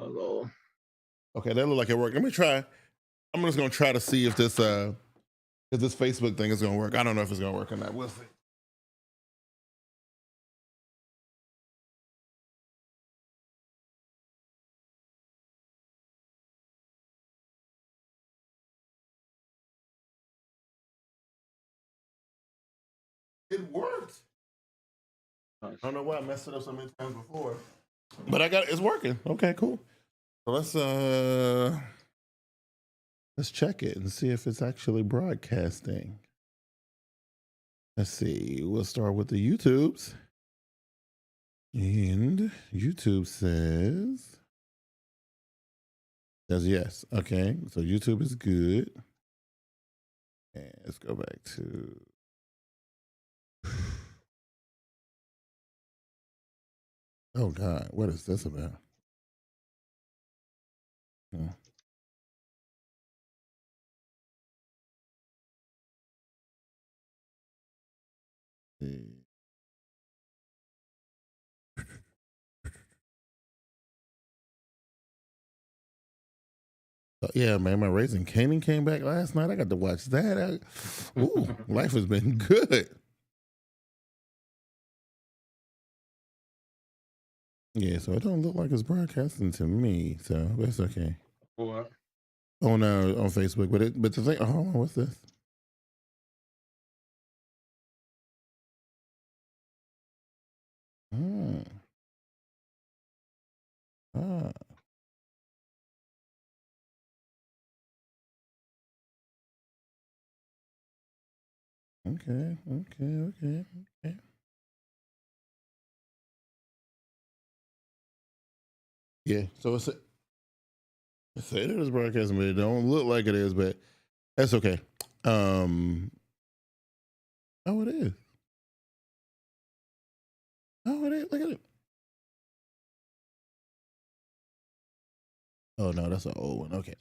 Hello. Okay, that look like it worked. Let me try. I'm just gonna try to see if this Facebook thing is gonna work. I don't know if it's gonna work or not. We'll see. It worked. Nice. I don't know why I messed it up so many times before, but it's working. Okay, cool. So let's check it and see if it's actually broadcasting. Let's see. We'll start with the YouTubes. And YouTube says yes. Okay, so YouTube is good. And let's go back to oh God, what is this about? Yeah, man, my Raising Kanan came back last night. I got to watch that. Life has been good. Yeah, so it don't look like it's broadcasting to me, so that's okay. What? On Facebook, but the thing. Hold on, what's this? Okay. Yeah, so it is broadcasting, but it don't look like it is, but that's okay. Oh, it is. Oh, it is. Look at it. Oh no, that's an old one. Okay,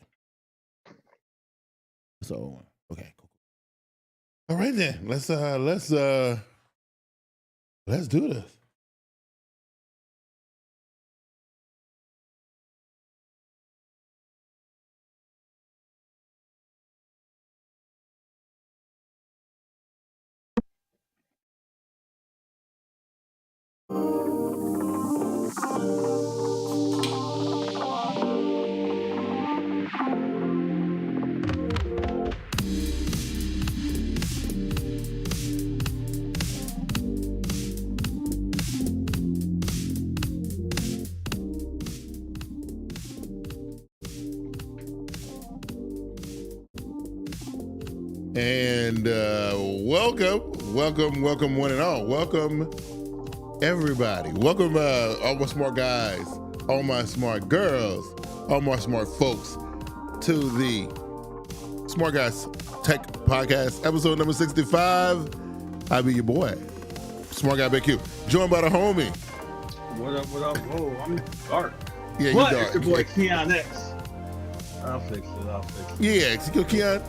that's an old one. Okay, cool. All right then, let's do this. And welcome one and all. Welcome everybody. Welcome all my smart guys, all my smart girls, all my smart folks to the SmartGuyz Tech Podcast, episode number 65. I be your boy, Smart Guy Big Q, joined by the homie. What up? Oh, I'm dark. Yeah, what? You dark. It's your boy Keon X. I'll fix it. Yeah, Keon.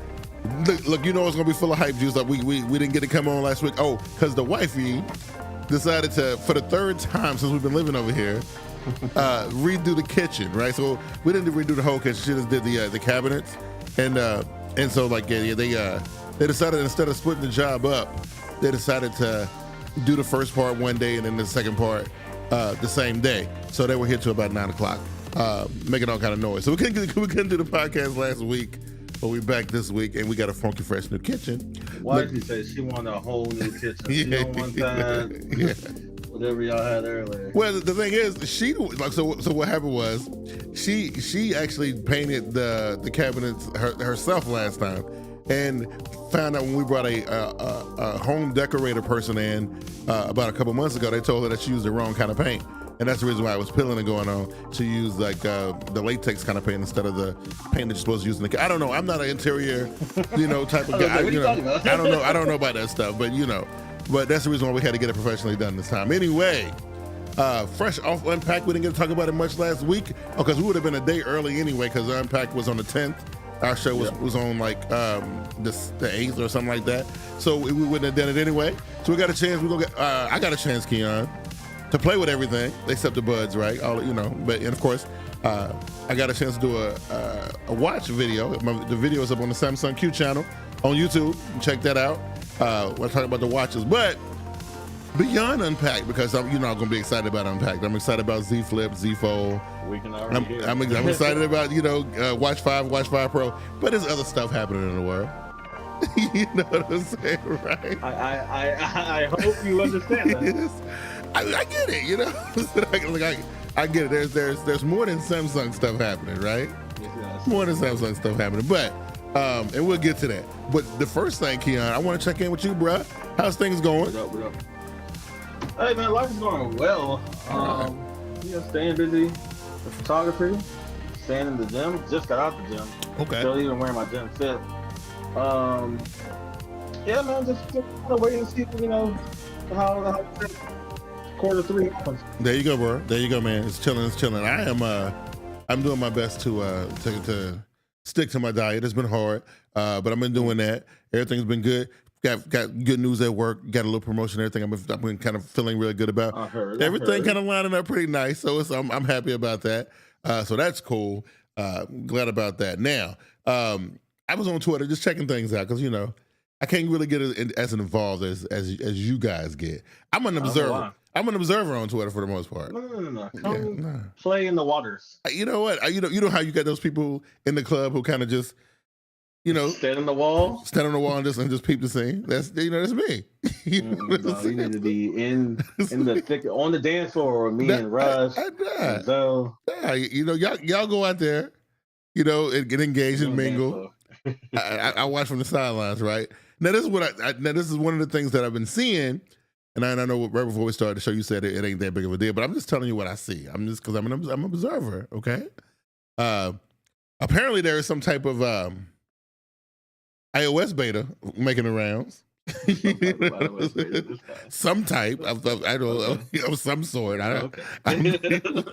Look, you know it's gonna be full of hype juice. Like we didn't get to come on last week. Oh, because the wifey decided to, for the third time since we've been living over here, redo the kitchen. Right, so we didn't redo the whole kitchen. She just did the cabinets, and so like they decided, instead of splitting the job up, they decided to do the first part one day and then the second part the same day. So they were here till about 9 o'clock, making all kind of noise. So we couldn't do the podcast last week. But we back this week, and we got a funky, fresh new kitchen. Why did you say she wanted a whole new kitchen? She don't want that. Whatever y'all had earlier. Well, the thing is, she like so what happened was, she actually painted the cabinets herself last time, and found out when we brought a home decorator person in about a couple months ago, they told her that she used the wrong kind of paint. And that's the reason why it was peeling and going on, to use like the latex kind of paint instead of the paint that you're supposed to use in the. I don't know. I'm not an interior, type of guy. I don't know about that stuff, but but that's the reason why we had to get it professionally done this time. Anyway, fresh off Unpack, we didn't get to talk about it much last week, because we would have been a day early anyway, because Unpack was on the 10th. Our show was on like the 8th or something like that, so we wouldn't have done it anyway. So we got a chance. I got a chance, Keon, to play with everything except the buds, right? All but and of course, I got a chance to do a watch video. The video is up on the Samsung Q channel on YouTube. Check that out. We're talking about the watches, but beyond Unpacked, because I'm going to be excited about Unpacked. I'm excited about Z Flip, Z Fold. We can already hear. I'm excited about Watch 5, Watch 5 Pro. But there's other stuff happening in the world. You know what I'm saying, right? I hope you understand that. Yes. I get it, I get it. There's more than Samsung stuff happening, right? Yes. More than Samsung stuff happening, but and we'll get to that. But the first thing, Keon, I want to check in with you, bruh. How's things going? What up? Hey man, life is going well. Staying busy with photography, staying in the gym. Just got out the gym. Okay. Still even wearing my gym fit. Yeah, man, just kind of waiting to see, how Q3 happens. There you go, bro. There you go, man. It's chilling. I'm doing my best to stick to my diet. It's been hard, but I've been doing that. Everything's been good. Got good news at work. Got a little promotion. Everything I've been kind of feeling really good about. I heard. Everything kind of lining up pretty nice. So I'm happy about that. So that's cool. Glad about that. Now, I was on Twitter just checking things out because I can't really get as involved as you guys get. I'm an observer. I'm an observer on Twitter for the most part. No. Come play in the waters. You know what? You know how you got those people in the club who kind of just stand on the wall and just peep the scene. That's that's me. You need to be in the thick on the dance floor with me and Rush. So y'all go out there, and get engaged and mingle. I watch from the sidelines, right? Now this is one of the things that I've been seeing, and I know right before we started the show you said it ain't that big of a deal, but I'm just telling you what I see. I'm because I'm an observer, okay? Apparently there is some type of iOS beta making the rounds. Some type of some sort. I'm not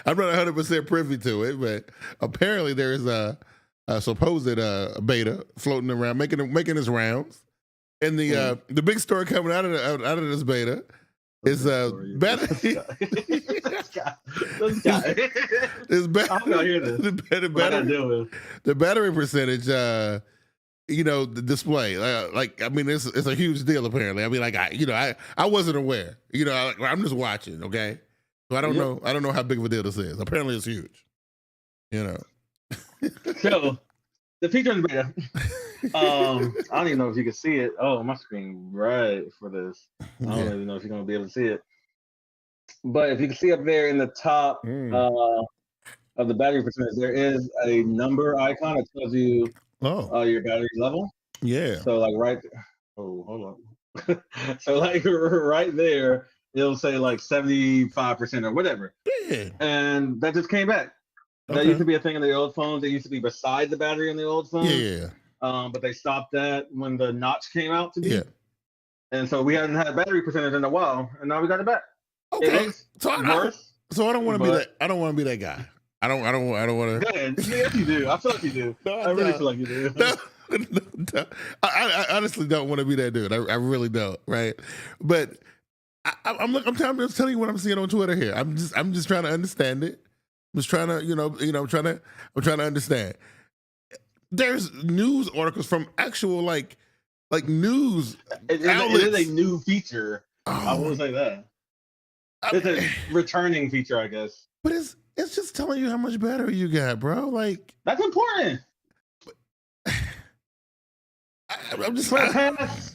100% privy to it, but apparently there is a supposed beta floating around, making its rounds, and the big story coming out of this beta is battery. This guy. I'm not here to. The battery percentage. The display. It's a huge deal. Apparently, I wasn't aware. I'm just watching. Okay, so I don't know. I don't know how big of a deal this is. Apparently, it's huge. So, the feature in the beta, I don't even know if you can see it. Oh, my screen right for this. I don't even know if you're going to be able to see it. But if you can see up there in the top of the battery percentage, there is a number icon that tells you your battery level. Yeah. So, right there. Oh, hold on. So, right there, it'll say 75% or whatever. Yeah. And that just came back. That used to be a thing in the old phones. It used to be beside the battery in the old phones. Yeah. But they stopped that when the notch came out to be. Yeah. And so we hadn't had battery percentage in a while, and now we got it back. Okay. So I don't want to be that. I don't want to be that guy. I don't want to. Good. Yes, you do. I feel like you do. I really feel like you do. No. I honestly don't want to be that dude. I really don't. Right. But I'm just telling you what I'm seeing on Twitter here. I'm just trying to understand it. I'm just trying to, I'm trying to understand. There's news articles from actual like news outlets. It is a new feature. I will say that. It's a returning feature, I guess. But it's just telling you how much battery you got, bro. That's important. I'm just for the past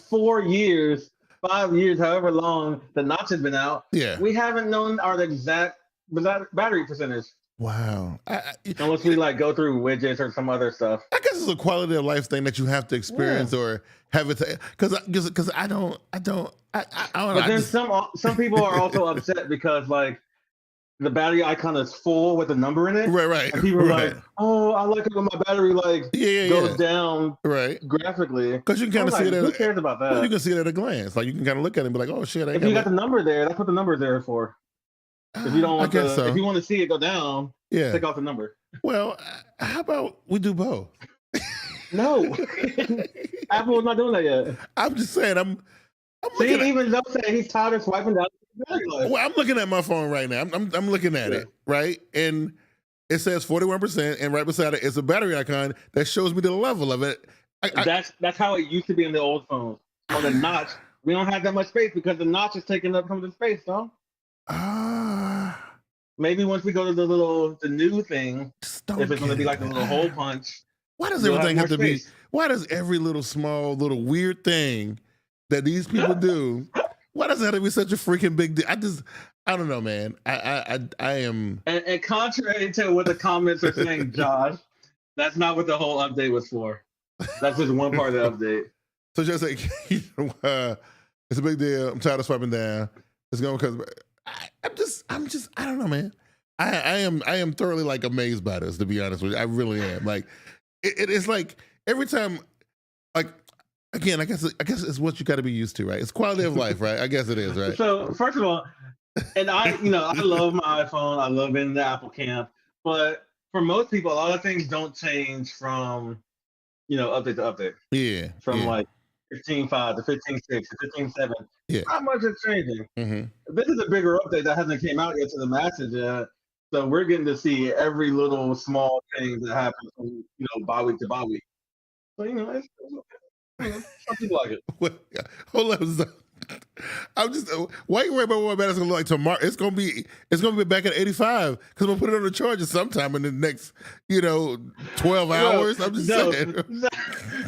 4 years, 5 years, however long the notch has been out. Yeah, we haven't known our exact battery percentage. Wow. Unless we go through widgets or some other stuff. I guess it's a quality of life thing that you have to experience or have it because I don't. But then some people are also upset because the battery icon is full with a number in it. Right. And people are like, "Oh, I like it when my battery goes down graphically." Because you can kind of see it. Who cares about that? Well, you can see it at a glance. You can kind of look at it and be like, "Oh shit!" If you got the number there, that's what the number is there for. If you don't want if you want to see it go down, take off the number. Well, how about we do both? No, Apple is not doing that yet. I'm just saying. I'm see, even though he's tired of swiping down battery life. Well, I'm looking at my phone right now. I'm looking at it, right? And it says 41%, and right beside it is a battery icon that shows me the level of it. That's how it used to be in the old phones. On the notch, we don't have that much space because the notch is taking up some of the space, though. Maybe once we go to the new thing, if it's going to be like a little hole punch. Why does everything have to be? Why does every little small, little weird thing that these people do? Why does it have to be such a freaking big deal? I don't know, man. I am. And contrary to what the comments are saying, Josh, that's not what the whole update was for. That's just one part of the update. So just like, it's a big deal. I'm tired of swiping down. It's going because I'm just, I don't know, man. I am thoroughly like amazed by this, to be honest with you. I really am. Like, it's like every time, like, again, I guess it's what you got to be used to, right? It's quality of life, right? I guess it is, right? So first of all, and I love my iPhone. I love being in the Apple camp, but for most people, a lot of things don't change from, update to update. Yeah. From like 15.5 to 15.6 to 15.7. Yeah. Not much is changing. Mm-hmm. This is a bigger update that hasn't came out yet to the masses yet. So we're getting to see every little small thing that happens from, bi-week to bi-week. So, it's okay. Some people like it. Well, hold on. I'm just, why you worry about what it's gonna look like tomorrow? It's gonna be back at 85 because we'll put it on the charger sometime in the next 12 hours. I'm just saying.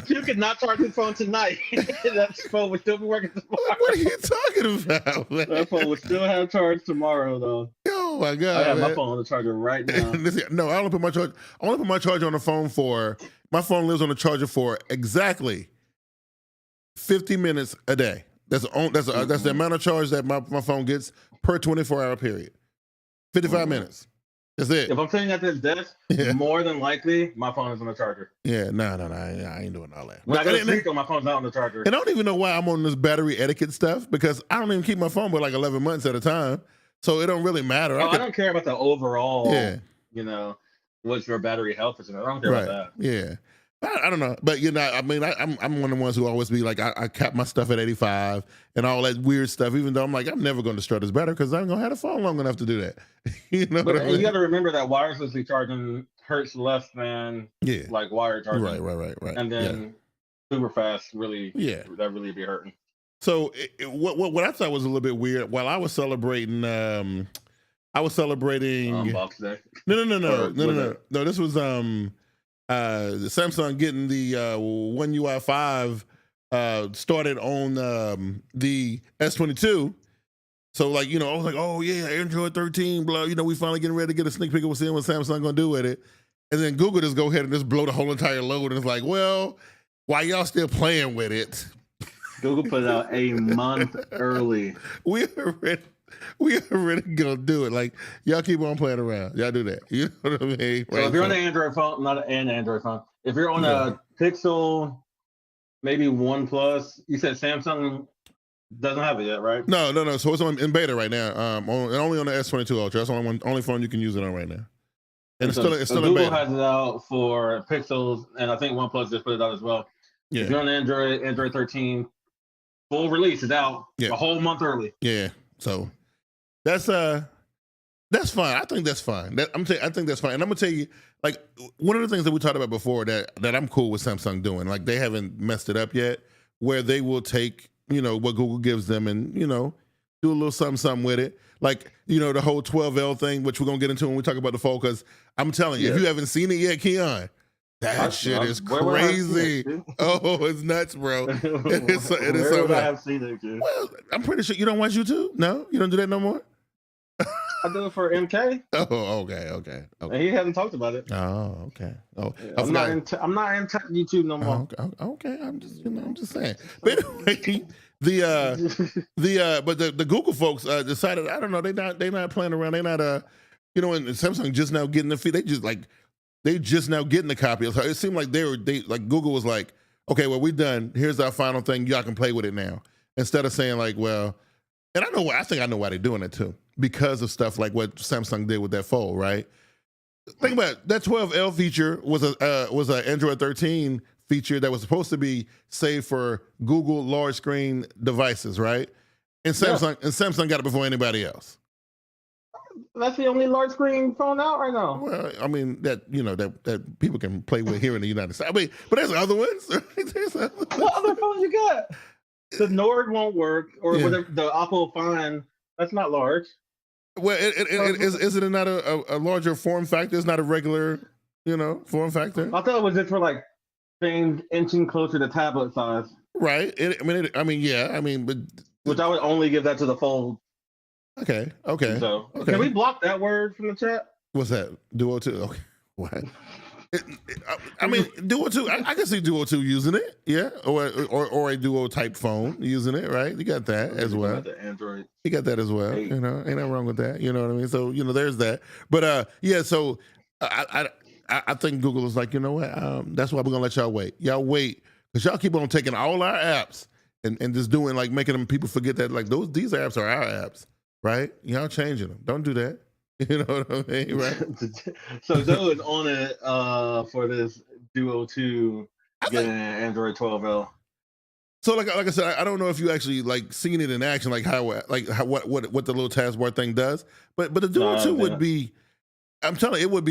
You could not charge his phone tonight. That phone would still be working tomorrow. What are you talking about, man? That phone would still have charge tomorrow, though. Oh my god! I have my phone on the charger right now. No, I only put my charger on the phone for. My phone lives on the charger for exactly 50 minutes a day. That's the amount of charge that my phone gets per 24-hour period. 55 minutes. That's it. If I'm sitting at this desk, more than likely my phone is on the charger. Yeah, no, I ain't doing all that. When I go to sleep, my phone's not on the charger. And I don't even know why I'm on this battery etiquette stuff because I don't even keep my phone for like 11 months at a time, so it don't really matter. I don't care about the overall. Yeah. What's your battery health percent? I don't care about that. Yeah. I don't know, but I mean, I'm one of the ones who always be like, I cap my stuff at 85 and all that weird stuff. Even though I'm like, I'm never going to destroy this battery because I'm gonna have the phone long enough to do that. You got to remember that wirelessly charging hurts less than like wired charging. Right. And then super fast, really, that really be hurting. So what I thought was a little bit weird while I was celebrating. Box Day. No. This was the Samsung getting the One UI 5 started on the S22. So like, I was like, oh yeah, Android 13, blah, we finally getting ready to get a sneak peek of seeing what Samsung gonna do with it. And then Google just go ahead and just blow the whole entire load. And it's like, well, why y'all still playing with it? Google put it out a month early. We already gonna do it. Like, y'all keep on playing around. Y'all do that. You know what I mean? So if you're on an Android phone, not an Android phone, if you're on a Pixel, maybe OnePlus, you said Samsung doesn't have it yet, right? No. So it's in beta right now. Only on the S22 Ultra. That's the only phone you can use it on right now. And it's still in Google beta. has it out for Pixels, and I think OnePlus just put it out as well. Yeah. If you're on Android 13, full release is out a whole month early. Yeah. So that's fine. I think that's fine. I think that's fine. And I'm gonna tell you, like, one of the things that we talked about before that I'm cool with Samsung doing, like, they haven't messed it up yet, where they will take, what Google gives them and, do a little something with it. Like, the whole 12L thing, which we're gonna get into when we talk about the phone, because I'm telling you, if you haven't seen it yet, Keon, that shit is crazy. Oh, it's nuts, bro. It is so I have seen it, dude. Well, I'm pretty sure you don't watch YouTube. No, you don't do that no more. I do it for MK. Oh, okay. And he hasn't talked about it. Oh, okay. Oh, I'm not in YouTube no more. Okay. I'm just saying. But anyway, the Google folks decided, I don't know, they not playing around. They not and Samsung just now getting the feed. They just now getting the copy. So it seemed like Google was like, okay, well, we're done. Here's our final thing. Y'all can play with it now. Instead of saying like, well, and I think I know why they're doing it too, because of stuff like what Samsung did with that Fold, right? Think about it. That 12L feature was a Android 13 feature that was supposed to be saved for Google large screen devices, right? And Samsung got it before anybody else. That's the only large screen phone out right now. Well, I mean that people can play with here in the United States. I mean, but there's other ones. What other phones you got? The Nord won't work, or whatever, the Oppo Find. That's not large. Well, is it not a larger form factor? It's not a regular, form factor. I thought it was just for like things inching closer to tablet size. Right. But which I would only give that to the Fold. Okay. So can we block that word from the chat? What's that? Duo 2. Okay. What? I mean, Duo 2. I can see Duo 2 using it. Yeah. Or a Duo type phone using it. Right. You got that as well. The Android. You got that as well. 8. Ain't nothing wrong with that. You know what I mean? So there's that. But So I think Google is like, you know what? That's why we're gonna let y'all wait. Y'all wait because y'all keep on taking all our apps and just doing like making them people forget that like these apps are our apps. Right? Y'all changing them. Don't do that. You know what I mean? Right? So Joe is on it for this Duo 2 getting an Android 12L. So like I said, I don't know if you actually like seeing it in action, like how what the little taskbar thing does. But the Duo 2 would be, I'm telling you, it would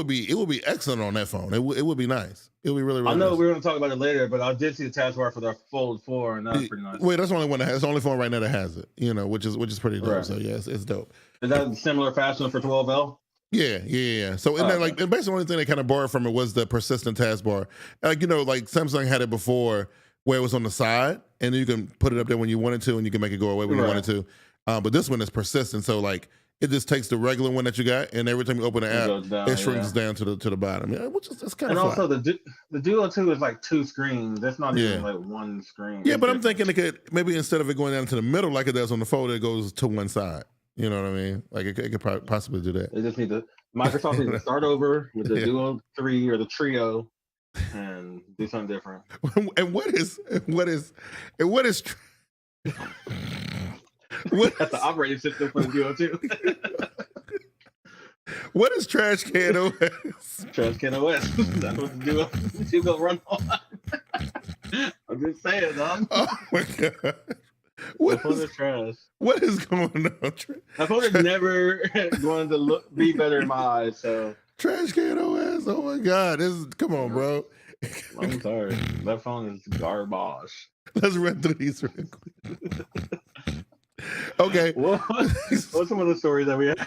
be excellent on that phone. It would be nice. It would be really, really I know nice. we're going to talk about it later, but I did see the taskbar for the Fold 4, and that's pretty nice. Wait, that's the only one that has. It's the only phone right now that has it. Which is pretty dope. Right. So yeah, it's dope. Is that similar fashion for 12L? Yeah. So and then like and basically the only thing they kind of borrowed from it was the persistent taskbar. Like like Samsung had it before where it was on the side, and you can put it up there when you wanted to, and you can make it go away when you wanted to. But this one is persistent, so like. It just takes the regular one that you got, and every time you open the app, it shrinks down to the bottom. Yeah, which is kind of. And also the Duo 2 is like 2 screens. That's not even like one screen. Yeah, but I'm thinking it could maybe instead of it going down to the middle like it does on the Fold, it goes to one side. You know what I mean? Like it could possibly do that. They just need to Microsoft needs to start over with the Duo 3 or the Trio, and do something different. And what is. That's the operating system for the Duo 2. What is Trash Can OS? Trash Can OS. That's what the Duo 2 will run on. I'm just saying, dog. Oh my god. What is trash? What is going on? That phone is never going to be better in my eyes. So Trash Can OS. Oh my god. Come on, bro. I'm sorry. That phone is garbage. Let's run through these real quick. Okay. What's some of the stories that we have?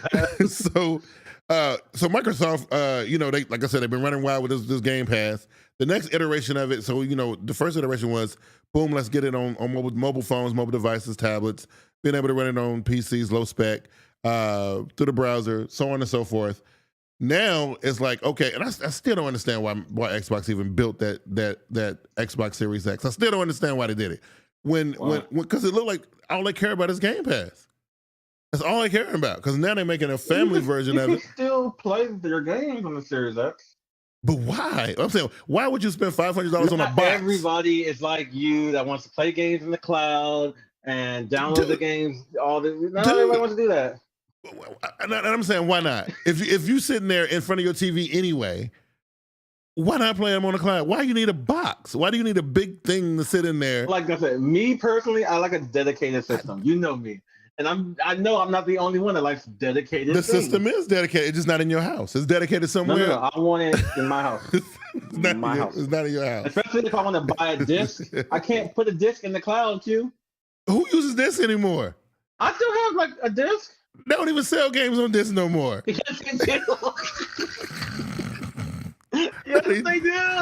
So Microsoft, they like I said, they've been running wild with this Game Pass. The next iteration of it, so the first iteration was, boom, let's get it on mobile phones, mobile devices, tablets, being able to run it on PCs, low spec, through the browser, so on and so forth. Now it's like, okay, and I still don't understand why Xbox even built that Xbox Series X. I still don't understand why they did it. Because it looked like all they care about is Game Pass. That's all they care about. Because now they're making a family version of it. You can still play their games on the Series X. But why? I'm saying, why would you spend $500 on a box? Everybody is like you that wants to play games in the cloud and download the games. Not everybody wants to do that. And I'm saying, why not? If you sitting there in front of your TV anyway, why not play them on the cloud? Why do you need a box? Why do you need a big thing to sit in there? Like I said, me personally, I like a dedicated system. You know me. And I know I'm not the only one that likes dedicated The system is dedicated. It's just not in your house. It's dedicated somewhere. No. I want it in my house. It's not in your house. Especially if I want to buy a disc. I can't put a disc in the cloud, Q. Who uses this anymore? I still have like a disc. They don't even sell games on disc no more. Yes, they do. Yes, they do.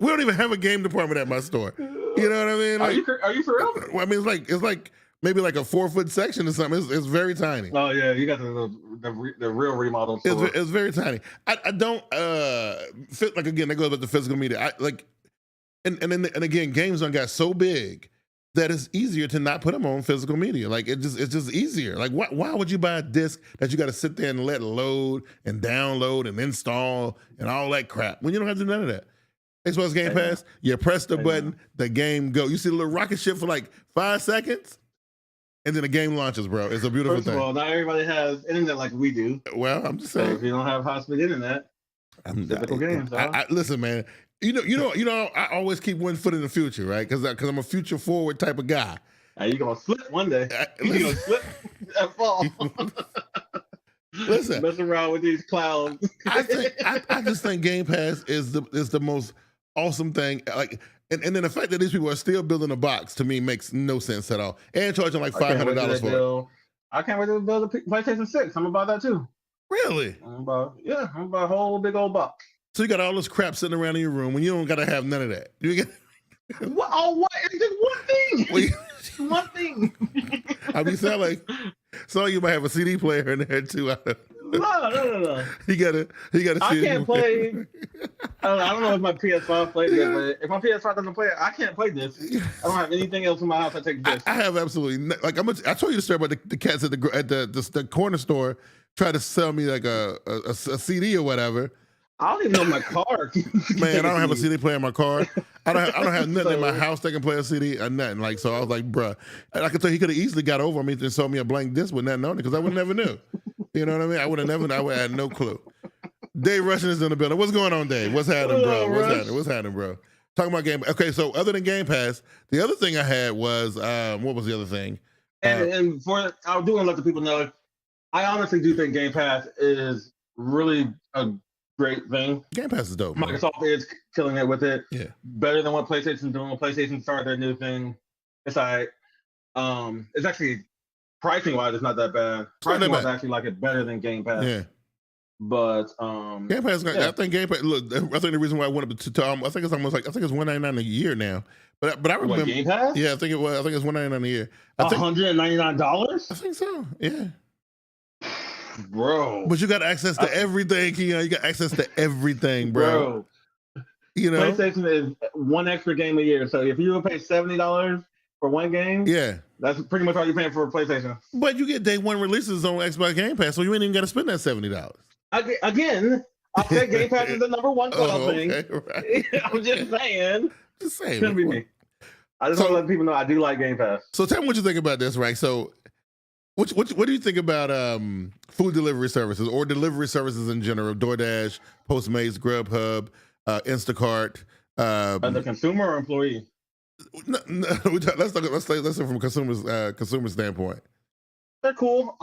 We don't even have a game department at my store. You know what I mean? Like, are you for real? Well, I mean, it's like maybe like a 4-foot section or something. It's very tiny. Oh yeah, you got the real remodel store. It's very tiny. I don't fit like, again, that goes with the physical media. And again, games done got so big that it's easier to not put them on physical media. Like it's just easier. Like why would you buy a disc that you got to sit there and let load and download and install and all that crap when you don't have to do none of that? Xbox Game Pass, you press the button, the game go. You see the little rocket ship for like 5 seconds, and then the game launches, bro. It's a beautiful thing. First of all, not everybody has internet like we do. Well, I'm just saying. So if you don't have high-speed internet, typical games. Listen, man. You know. I always keep one foot in the future, right? Because I'm a future forward type of guy. Are you gonna slip one day? You gonna slip and fall? Listen, mess around with these clouds. I just think Game Pass is the most awesome thing. Like, and then the fact that these people are still building a box to me makes no sense at all. And charging like $500 for it. I can't wait to build a PlayStation 6. I'm about that too. Really? I'm about a whole big old box. So you got all this crap sitting around in your room when you don't gotta have none of that. You get what? Oh, what? It's just one thing. One thing. I mean, sound like you might have a CD player in there too. No. You gotta. I can't play. I don't know if my PS5 plays it, but if my PS5 doesn't play it, I can't play this. I don't have anything else in my house that takes this. I have absolutely like. I told you the story about the cats at the corner store trying to sell me like a CD or whatever. I don't even know my car. Man, I don't have a CD player in my car. I don't have nothing in my house that can play a CD or nothing. Like, so I was like, bruh. And I could tell he could have easily got over me and sold me a blank disc with nothing on it because I would never knew. You know what I mean? I would have had no clue. Dave Rushing is in the building. What's going on, Dave? What's happening, bro? What's happening, bro? Talking about Game. Okay, so other than Game Pass, the other thing I had was what was the other thing? And I do want to let the people know, I honestly do think Game Pass is really a great thing. Game Pass is dope. Microsoft is killing it with it. Yeah. Better than what PlayStation's doing. When PlayStation started their new thing, it's like, it's actually pricing wise, it's not that bad. Pricing wise, I actually like it better than Game Pass. Yeah. But Game Pass, I think Game Pass. Look, I think the reason why I went up to I think it's almost like it's $199 a year now. But I remember Game Pass. Yeah, I think it's $199 a year. $199. I think so. Yeah. Bro. But you got access to everything, Keon. You got access to everything, bro. You know, PlayStation is one extra game a year. So if you would pay $70 for one game, yeah, that's pretty much all you're paying for a PlayStation. But you get day one releases on Xbox Game Pass, so you ain't even got to spend that $70. Again, I said Game Pass is the number one cloud thing. Right. I'm just saying. Just saying. Couldn't be me. I just want to let people know I do like Game Pass. So tell me what you think about this, right? So what do you think about food delivery services or delivery services in general? DoorDash, Postmates, Grubhub, Instacart. As a consumer or employee? No, let's say from a consumer standpoint. They're cool.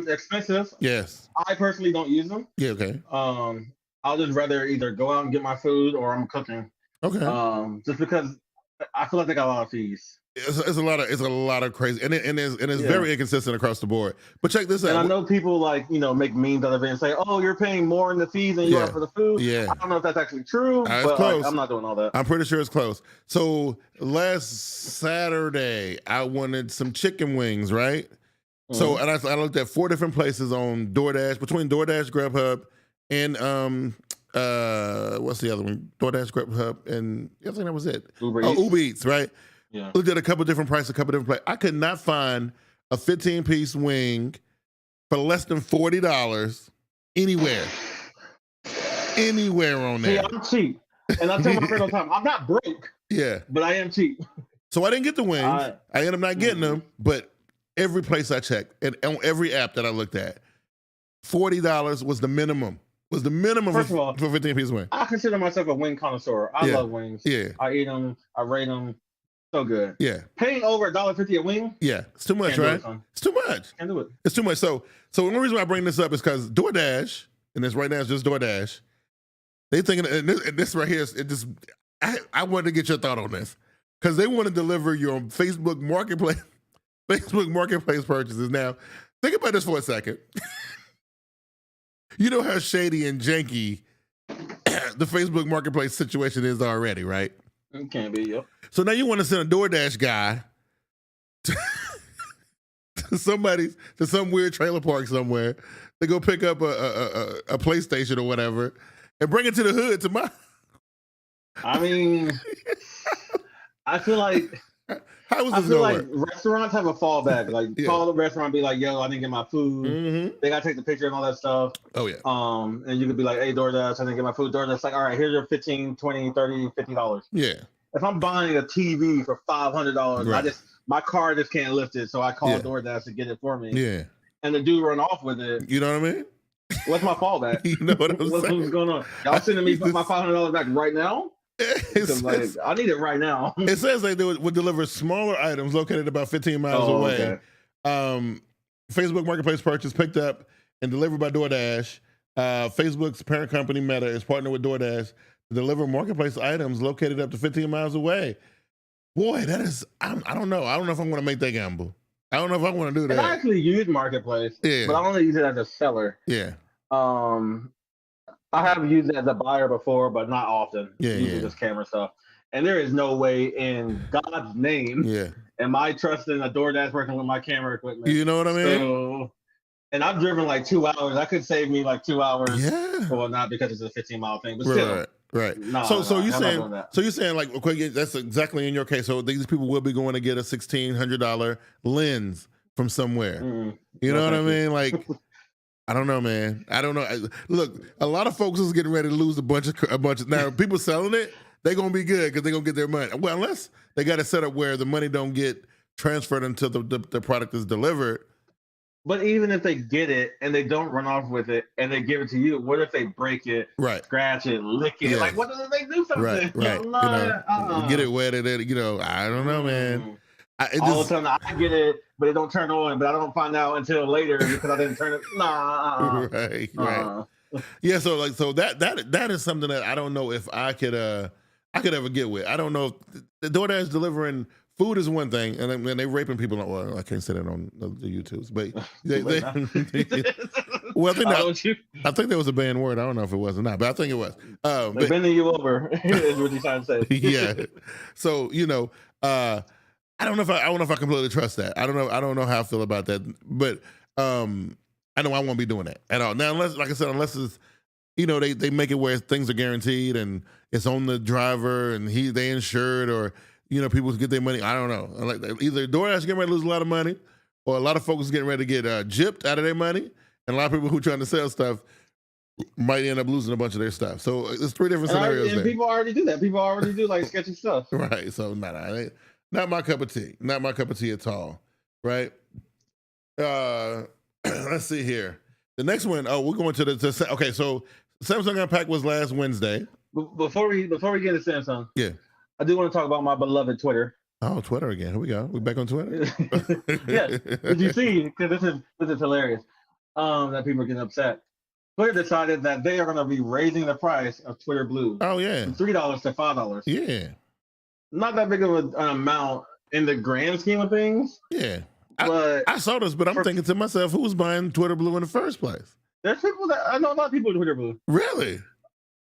Expensive. Yes. I personally don't use them. Yeah. Okay. I'll just rather either go out and get my food or I'm cooking. Okay. Just because I feel like they got a lot of fees. It's a lot of crazy, and it's very inconsistent across the board. But check this out. And I know people make memes out of it and say, "Oh, you're paying more in the fees than you are for the food." Yeah. I don't know if that's actually true, but I'm not doing all that. I'm pretty sure it's close. So last Saturday, I wanted some chicken wings, right? Mm-hmm. So and I looked at 4 different places on DoorDash, between DoorDash, Grubhub, and what's the other one? DoorDash, Grubhub, and I think that was it. Uber Eats, right? Yeah. Looked at a couple different prices, a couple different places. I could not find a 15-piece wing for less than $40 anywhere. Anywhere on there. See, I'm cheap. And I tell my friend all the time, I'm not broke. Yeah. But I am cheap. So I didn't get the wings. I ended up not getting them, but every place I checked, and on every app that I looked at, $40 was the minimum. Was the minimum First of all, for 15-piece wing. I consider myself a wing connoisseur. I love wings. Yeah. I eat them. I rate them. So good. Yeah. Paying over $1.50 a wing? Yeah. It's too much, right? It's too much. Can't do it. It's too much. So the only reason why I bring this up is because DoorDash, and this right now is just DoorDash, they thinking, and this right here, I wanted to get your thought on this. Because they want to deliver your Facebook Marketplace purchases. Now, think about this for a second. You know how shady and janky the Facebook Marketplace situation is already, right? It can be, yep. So now you want to send a DoorDash guy to some weird trailer park somewhere to go pick up a PlayStation or whatever and bring it to the hood to my. I mean, I feel like restaurants have a fallback. Like call the restaurant and be like, "Yo, I didn't get my food." Mm-hmm. They gotta take the picture and all that stuff. Oh yeah. And you could be like, "Hey, DoorDash, I didn't get my food." DoorDash like, "All right, here's your $15, $20, $30, $50." Yeah. If I'm buying a TV for $500, right. my car just can't lift it, so I call DoorDash to get it for me. Yeah. And the dude run off with it. You know what I mean? What's my fallback? You know what I'm saying? What's going on? Y'all sending me my $500 back right now? Like, I need it right now. It says they would deliver smaller items located about 15 miles away. Okay. Facebook Marketplace purchase picked up and delivered by DoorDash. Facebook's parent company Meta is partnered with DoorDash to deliver marketplace items located up to 15 miles away. Boy, that is, I don't know. I don't know if I'm going to make that gamble. I don't know if I want to do that. And I actually use Marketplace, but I only use it as a seller. Yeah. I have used it as a buyer before, but not often. Usually just camera stuff. And there is no way in God's name am I trusting a DoorDash working with my camera equipment. You know what I mean? So, and I've driven like 2 hours. That could save me like 2 hours. Yeah. Well, not because it's a 15-mile thing, but still. Right. So you're saying like, okay, that's exactly in your case. So these people will be going to get a $1,600 lens from somewhere. You know what I mean? Like, I don't know, man. I don't know. Look, a lot of folks is getting ready to lose a bunch of. Now, people selling it, they're gonna be good because they're gonna get their money. Well, unless they got it set up where the money don't get transferred until the product is delivered. But even if they get it and they don't run off with it and they give it to you, what if they break it, scratch it, lick it? Like, what if they do something? Right. Get it wet, and I don't know, man. All the time I get it, but it don't turn on, but I don't find out until later because I didn't turn it. Right. Yeah. So that is something that I don't know if I could ever get with. I don't know if the DoorDash delivering food is one thing, and then they raping people. Well, I can't say that on the YouTubes, but I think there was a banned word. I don't know if it was or not, but I think it was. They're bending you over is what you're trying to say. Yeah. So I don't know if I completely trust that. I don't know how I feel about that, but I know I won't be doing that at all. Now, unless it's they make it where things are guaranteed and it's on the driver and they insured, or people get their money. I don't know. Like, either DoorDash getting ready to lose a lot of money, or a lot of folks getting ready to get gypped out of their money, and a lot of people who are trying to sell stuff might end up losing a bunch of their stuff. So there's three different scenarios. And people already do that. People already do like sketchy stuff. Right. So not my cup of tea. Not my cup of tea at all. Right. Let's see here. The next one. Oh, we're going to okay. So Samsung Unpacked was last Wednesday. Before we get into Samsung, I do want to talk about my beloved Twitter. Oh, Twitter again. Here we go. We're back on Twitter. Yes. Did you see? Because this is hilarious. That people are getting upset. Twitter decided that they are going to be raising the price of Twitter Blue. Oh yeah, from $3 to $5. Yeah. Not that big of an amount in the grand scheme of things. Yeah. But I saw this, but I'm thinking to myself, who's buying Twitter Blue in the first place? There's people I know a lot of people with Twitter Blue. Really?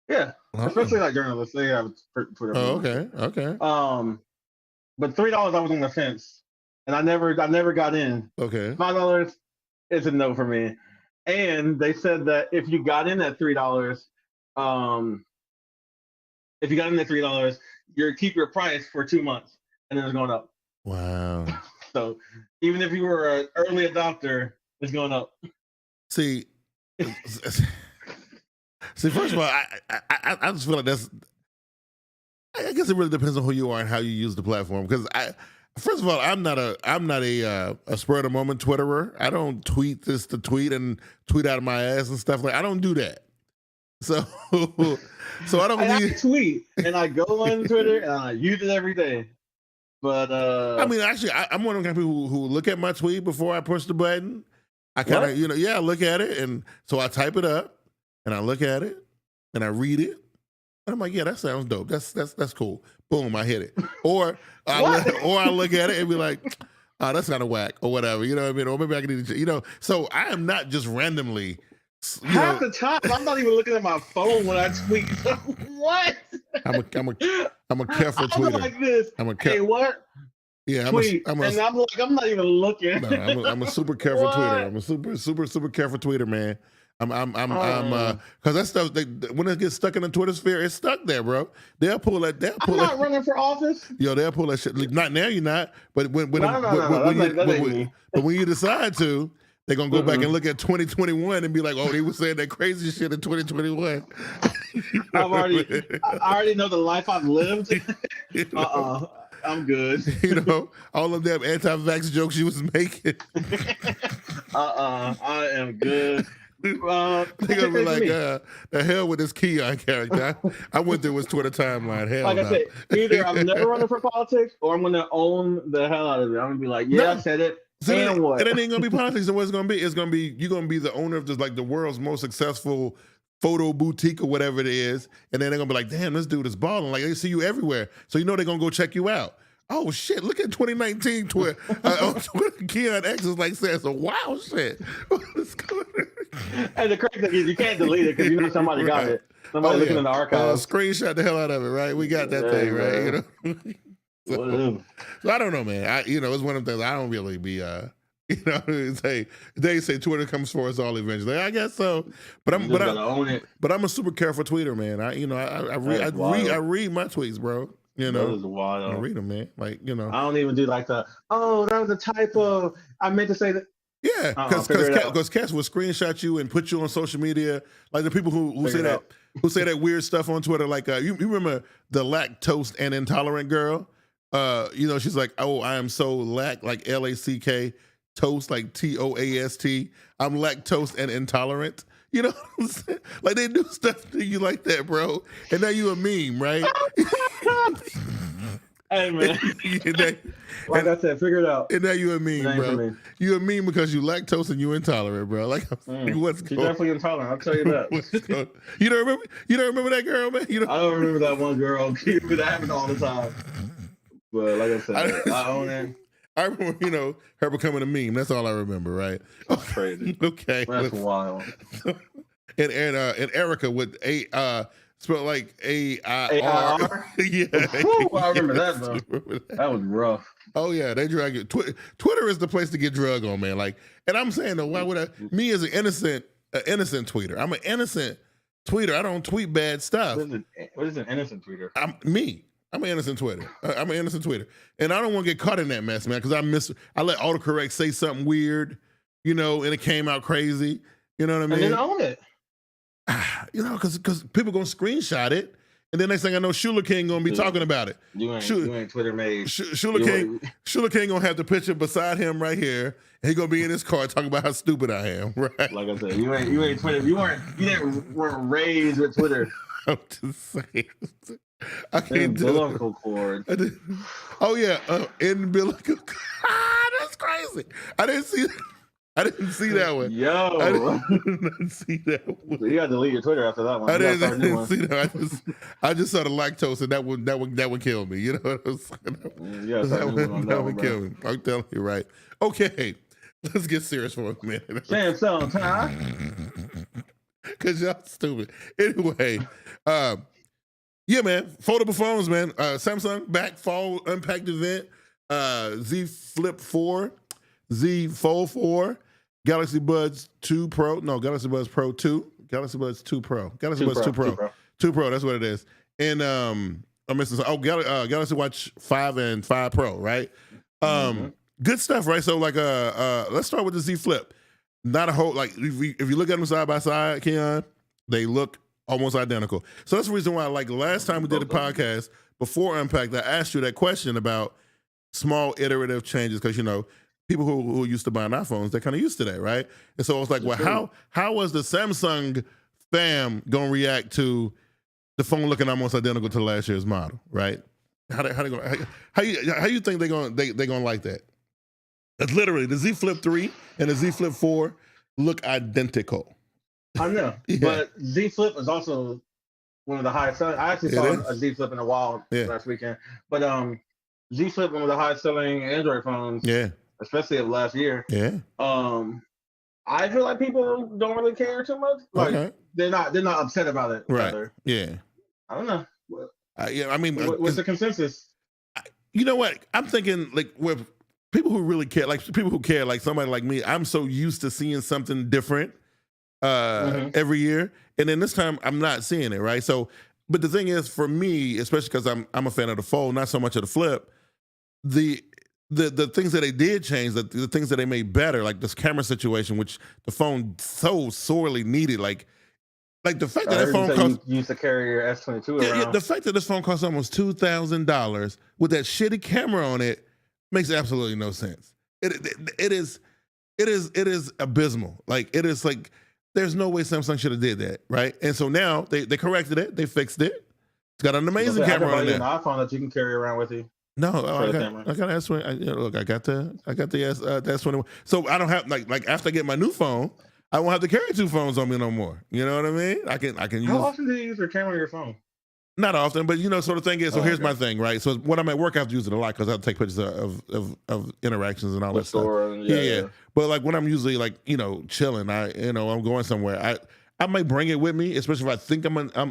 Yeah. Oh. Especially like journalists. They have Twitter Blue. Oh, okay. But $3 I was on the fence. And I never got in. Okay. $5 is a no for me. And they said that if you got in at $3, you keep your price for 2 months, and then it's going up. Wow. So even if you were an early adopter, it's going up. See, first of all, I just feel like I guess it really depends on who you are and how you use the platform. Because first of all, I'm not a spur of the moment Twitterer. I don't tweet this to tweet and tweet out of my ass and stuff. Like, I don't do that. So I don't. I tweet and I go on Twitter and I use it every day. But I mean, actually, I'm one of the kind of people who look at my tweet before I push the button. I kind of, I look at it, and so I type it up and I look at it and I read it. And I'm like, yeah, that sounds dope. That's cool. Boom, I hit it. Or I look at it and be like, oh, that's kind of whack or whatever. You know what I mean? Or maybe I can need So I am not just randomly. Half the time, I'm not even looking at my phone when I tweet. What? I'm a careful tweeter. I'm like this. Hey, what? Yeah, tweet. I'm not even looking. No, I'm a super careful tweeter. I'm a super careful tweeter, man. Because that stuff, when it gets stuck in the Twitter sphere, it's stuck there, bro. They'll pull that. I'm not running for office. Yo, they'll pull that shit. Like, not now, you're not. But when you decide to, they're gonna go back and look at 2021 and be like, oh, they were saying that crazy shit in 2021. I already know the life I've lived. I'm good. All of them anti-vax jokes you was making. I am good. They're gonna be like, the hell with this Keon character. I went through his Twitter timeline. Hell, like I said, either I'm never running for politics or I'm gonna own the hell out of it. I'm gonna be like, yeah, I said it. So and what? It ain't gonna be politics. And what it's gonna be? It's gonna be you're gonna be the owner of the world's most successful photo boutique or whatever it is, and then they're gonna be like, damn, this dude is balling. Like they see you everywhere, so they're gonna go check you out. Oh shit! Look at 2019 Twitter. On Twitter, Keon X is like saying some wild shit. And the crazy thing is, you can't delete it because somebody got it. Somebody looking in the archives. Screenshot the hell out of it, right? We got that thing, right? So I don't know, man. It's one of the things I don't really be. They say Twitter comes for us all eventually. I guess so, but I'm own it. But I'm a super careful tweeter, man. I read my tweets, bro. That is wild. I read them, man. I don't even do like that was a typo. I meant to say that. Yeah, because cats will screenshot you and put you on social media. Like the people who say that weird stuff on Twitter. Like you remember the lactose and intolerant girl? She's like, oh, I am so like LACK toast, like TOAST. I'm lactose and intolerant. You know what I'm saying? Like they do stuff to you like that, bro. And now you a meme, right? Hey man. Like I said, figure it out. And now you a meme, bro. You a meme because you lactose and you intolerant, bro. Like what's going on? You're definitely intolerant, I'll tell you that. You don't remember that girl, man? I don't remember that one girl. That happened all the time. But like I said, I own it. I remember, her becoming a meme. That's all I remember, right? That's crazy. Okay. That's wild. And Erica with spelled like AIR. Yeah. I remember that though. That was rough. Oh yeah, they drag it. Twitter is the place to get drug on, man. Like, and I'm saying though, why would me as an innocent tweeter? I'm an innocent tweeter. I don't tweet bad stuff. What is an innocent tweeter? I'm an innocent tweeter. I'm an innocent tweeter, and I don't want to get caught in that mess, man. Because I let autocorrect say something weird, and it came out crazy. You know what I mean? And then own it. Because people gonna screenshot it, and then next thing I know, Shula King gonna be talking about it. You ain't Twitter made. Shula King gonna have the picture beside him right here, and he gonna be in his car talking about how stupid I am. Right? Like I said, you ain't Twitter. You weren't raised with Twitter. I'm just saying. I can't do umbilical cord. Oh yeah, umbilical. That's crazy. I didn't see that one. Yo, I didn't see that one. You got to delete your Twitter after that one. I didn't see that. I just saw the lactose, and that would kill me. You know what I'm saying? Yeah, that would kill me. I'm telling you, right? Okay, let's get serious for a minute. Samsung, huh? Because y'all stupid. Anyway, yeah, man. Foldable phones, man. Samsung back fall unpacked event. Z Flip 4, Z Fold 4, Galaxy Buds 2 Pro. No, Galaxy Buds Pro 2. Galaxy Buds 2 Pro. Galaxy Buds 2 Pro. 2 Pro, that's what it is. And I'm missing Galaxy Watch 5 and 5 Pro, right? Good stuff, right? So like let's start with the Z Flip. Not a whole, like if you look at them side by side, Keon, they look almost identical. So that's the reason why, like last time we did a podcast before Unpacked, I asked you that question about small iterative changes because people who used to buying iPhones, they're kind of used to that, right? And so I was like, well, how was the Samsung fam gonna react to the phone looking almost identical to last year's model, right? How you think they're gonna like that? It's literally the Z Flip 3 and the Z Flip 4 look identical. I know, but Z Flip is also one of the highest selling. I actually saw a Z Flip in a while last weekend, but Z Flip, one of the highest selling Android phones, especially of last year. Yeah. I feel like people don't really care too much. Like they're not upset about it. Right. Rather. Yeah. I don't know. I mean, what's the consensus? You know what? I'm thinking like with people who really care, like people who care, like somebody like me. I'm so used to seeing something different every year, and then this time I'm not seeing it, right? So, but the thing is, for me, especially because I'm a fan of the Fold, not so much of the Flip. The things that they did change, the things that they made better, like this camera situation, which the phone so sorely needed, like the fact that phone cost, you used to carry your S22 around. Yeah, the fact that this phone costs almost $2,000 with that shitty camera on it makes absolutely no sense. It is abysmal. Like it is like there's no way Samsung should have did that, right? And so now they corrected it, they fixed it. It's got an amazing camera on there. An iPhone that you can carry around with you. No, I got S20. Look, I got the S21. So I don't have like after I get my new phone, I won't have to carry two phones on me no more. You know what I mean? I can use. How often do you use your camera on your phone? Not often, but so the thing is, here's my thing, right? So when I'm at work, I have to use it a lot because I have to take pictures of interactions and all that stuff. Yeah. But like when I'm usually like chilling, I'm going somewhere. I might bring it with me, especially if I think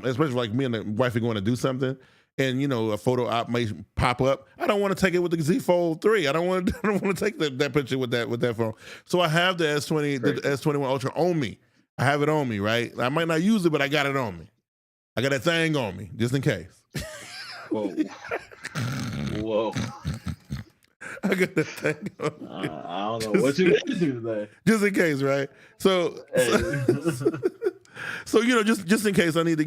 especially like me and the wife are going to do something, and a photo op may pop up. I don't want to take it with the Z Fold 3. I don't want to take that picture with that phone. So I have the S20, the S21 Ultra on me. I have it on me, right? I might not use it, but I got it on me. I got that thing on me, just in case. Whoa. Whoa. I got that thing on me. I don't know what you gonna do today. Just in case, right? So, so just in case I need to,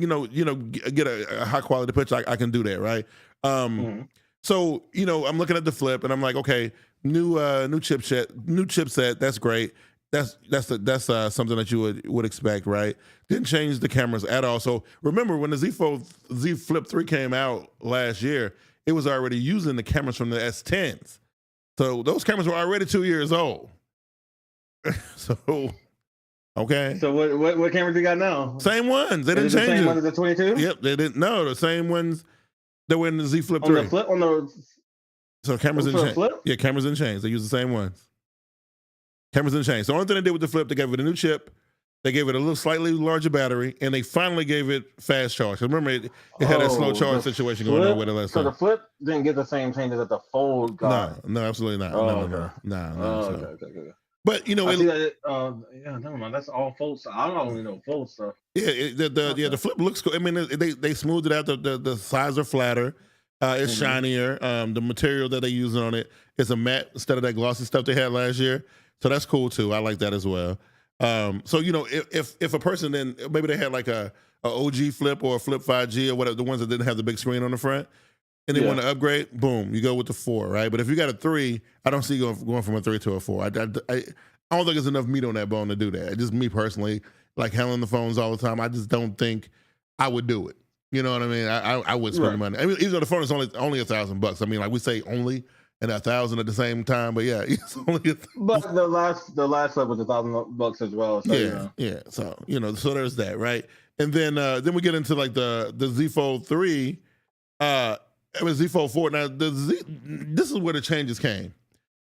get a high quality picture, I can do that, right? So, I'm looking at the Flip, and I'm like, okay, new chipset, that's great. That's something that you would expect, right? Didn't change the cameras at all. So remember when the Z Flip 3 came out last year, it was already using the cameras from the S10s. So those cameras were already 2 years old. So okay. So what cameras you got now? Same ones. They didn't change it. Same ones as the 22? Yep, they didn't. No, the same ones that were in the Z Flip 3. So cameras didn't change. Flip? Yeah, cameras didn't change. They use the same ones. Cameras didn't change. So the only thing they did with the Flip, they gave it a new chip, they gave it a little slightly larger battery, and they finally gave it fast charge. Remember, it had that slow charge situation going on with it last time. So the Flip didn't get the same changes that the Fold got? No, absolutely not. No. Okay. But I see that never mind. That's all Fold stuff. I don't really know Fold stuff. Yeah, the Flip looks cool. I mean, they smoothed it out. The sides are flatter. It's shinier. The material that they use on it is a matte instead of that glossy stuff they had last year. So that's cool too. I like that as well. So if a person then maybe they had like a OG Flip or a Flip 5G or whatever, the ones that didn't have the big screen on the front, and they want to upgrade, boom, you go with the 4, right? But if you got a 3, I don't see going from a 3 to a 4. I don't think there's enough meat on that bone to do that. Just me personally, like handling the phones all the time, I just don't think I would do it. You know what I mean? I would spend the money. I mean, even though the phone is only $1,000. I mean, like we say only and 1,000 at the same time, but yeah, it's only. But the last Flip was $1,000 as well. So, yeah. So so there's that, right? And then we get into like the Z Fold 3, Z Fold 4. Now this is where the changes came,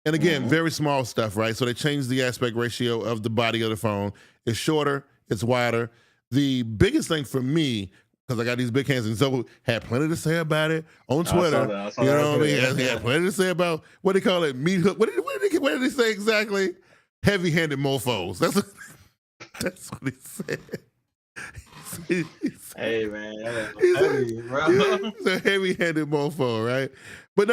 and again, very small stuff, right? So they changed the aspect ratio of the body of the phone. It's shorter, it's wider. The biggest thing for me, because I got these big hands, and Zoe had plenty to say about it on Twitter. I saw that. What I mean? He had plenty to say about what they call it, meat hook. What did he say exactly? Heavy-handed mofos. That's what he said. He said, hey man, it's a heavy-handed mofo, right? But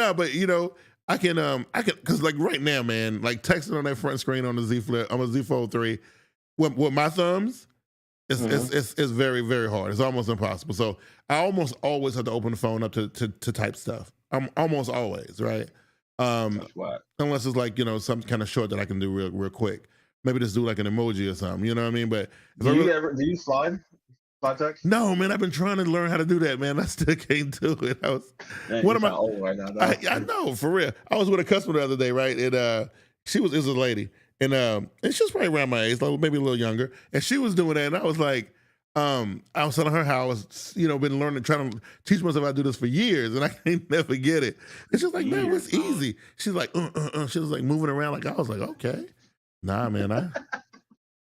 I can because like right now, man, like texting on that front screen on the Z Flip, on a Z Fold 3, with my thumbs. It's very, very hard. It's almost impossible. So I almost always have to open the phone up to type stuff. I'm almost always, right? Unless it's like, some kind of short that I can do real quick. Maybe just do like an emoji or something. You know what I mean? But do you slide text? No, man. I've been trying to learn how to do that, man. I still can't do it. Old right now, I know, for real. I was with a customer the other day, right? And it was a lady. And she was probably around my age, maybe a little younger. And she was doing that, and I was like, I was telling her how I was, been learning, trying to teach myself how to do this for years, and I can't never get it. And she's like, man, it's easy. She's like, She was like moving around like I was like, okay. Nah, man,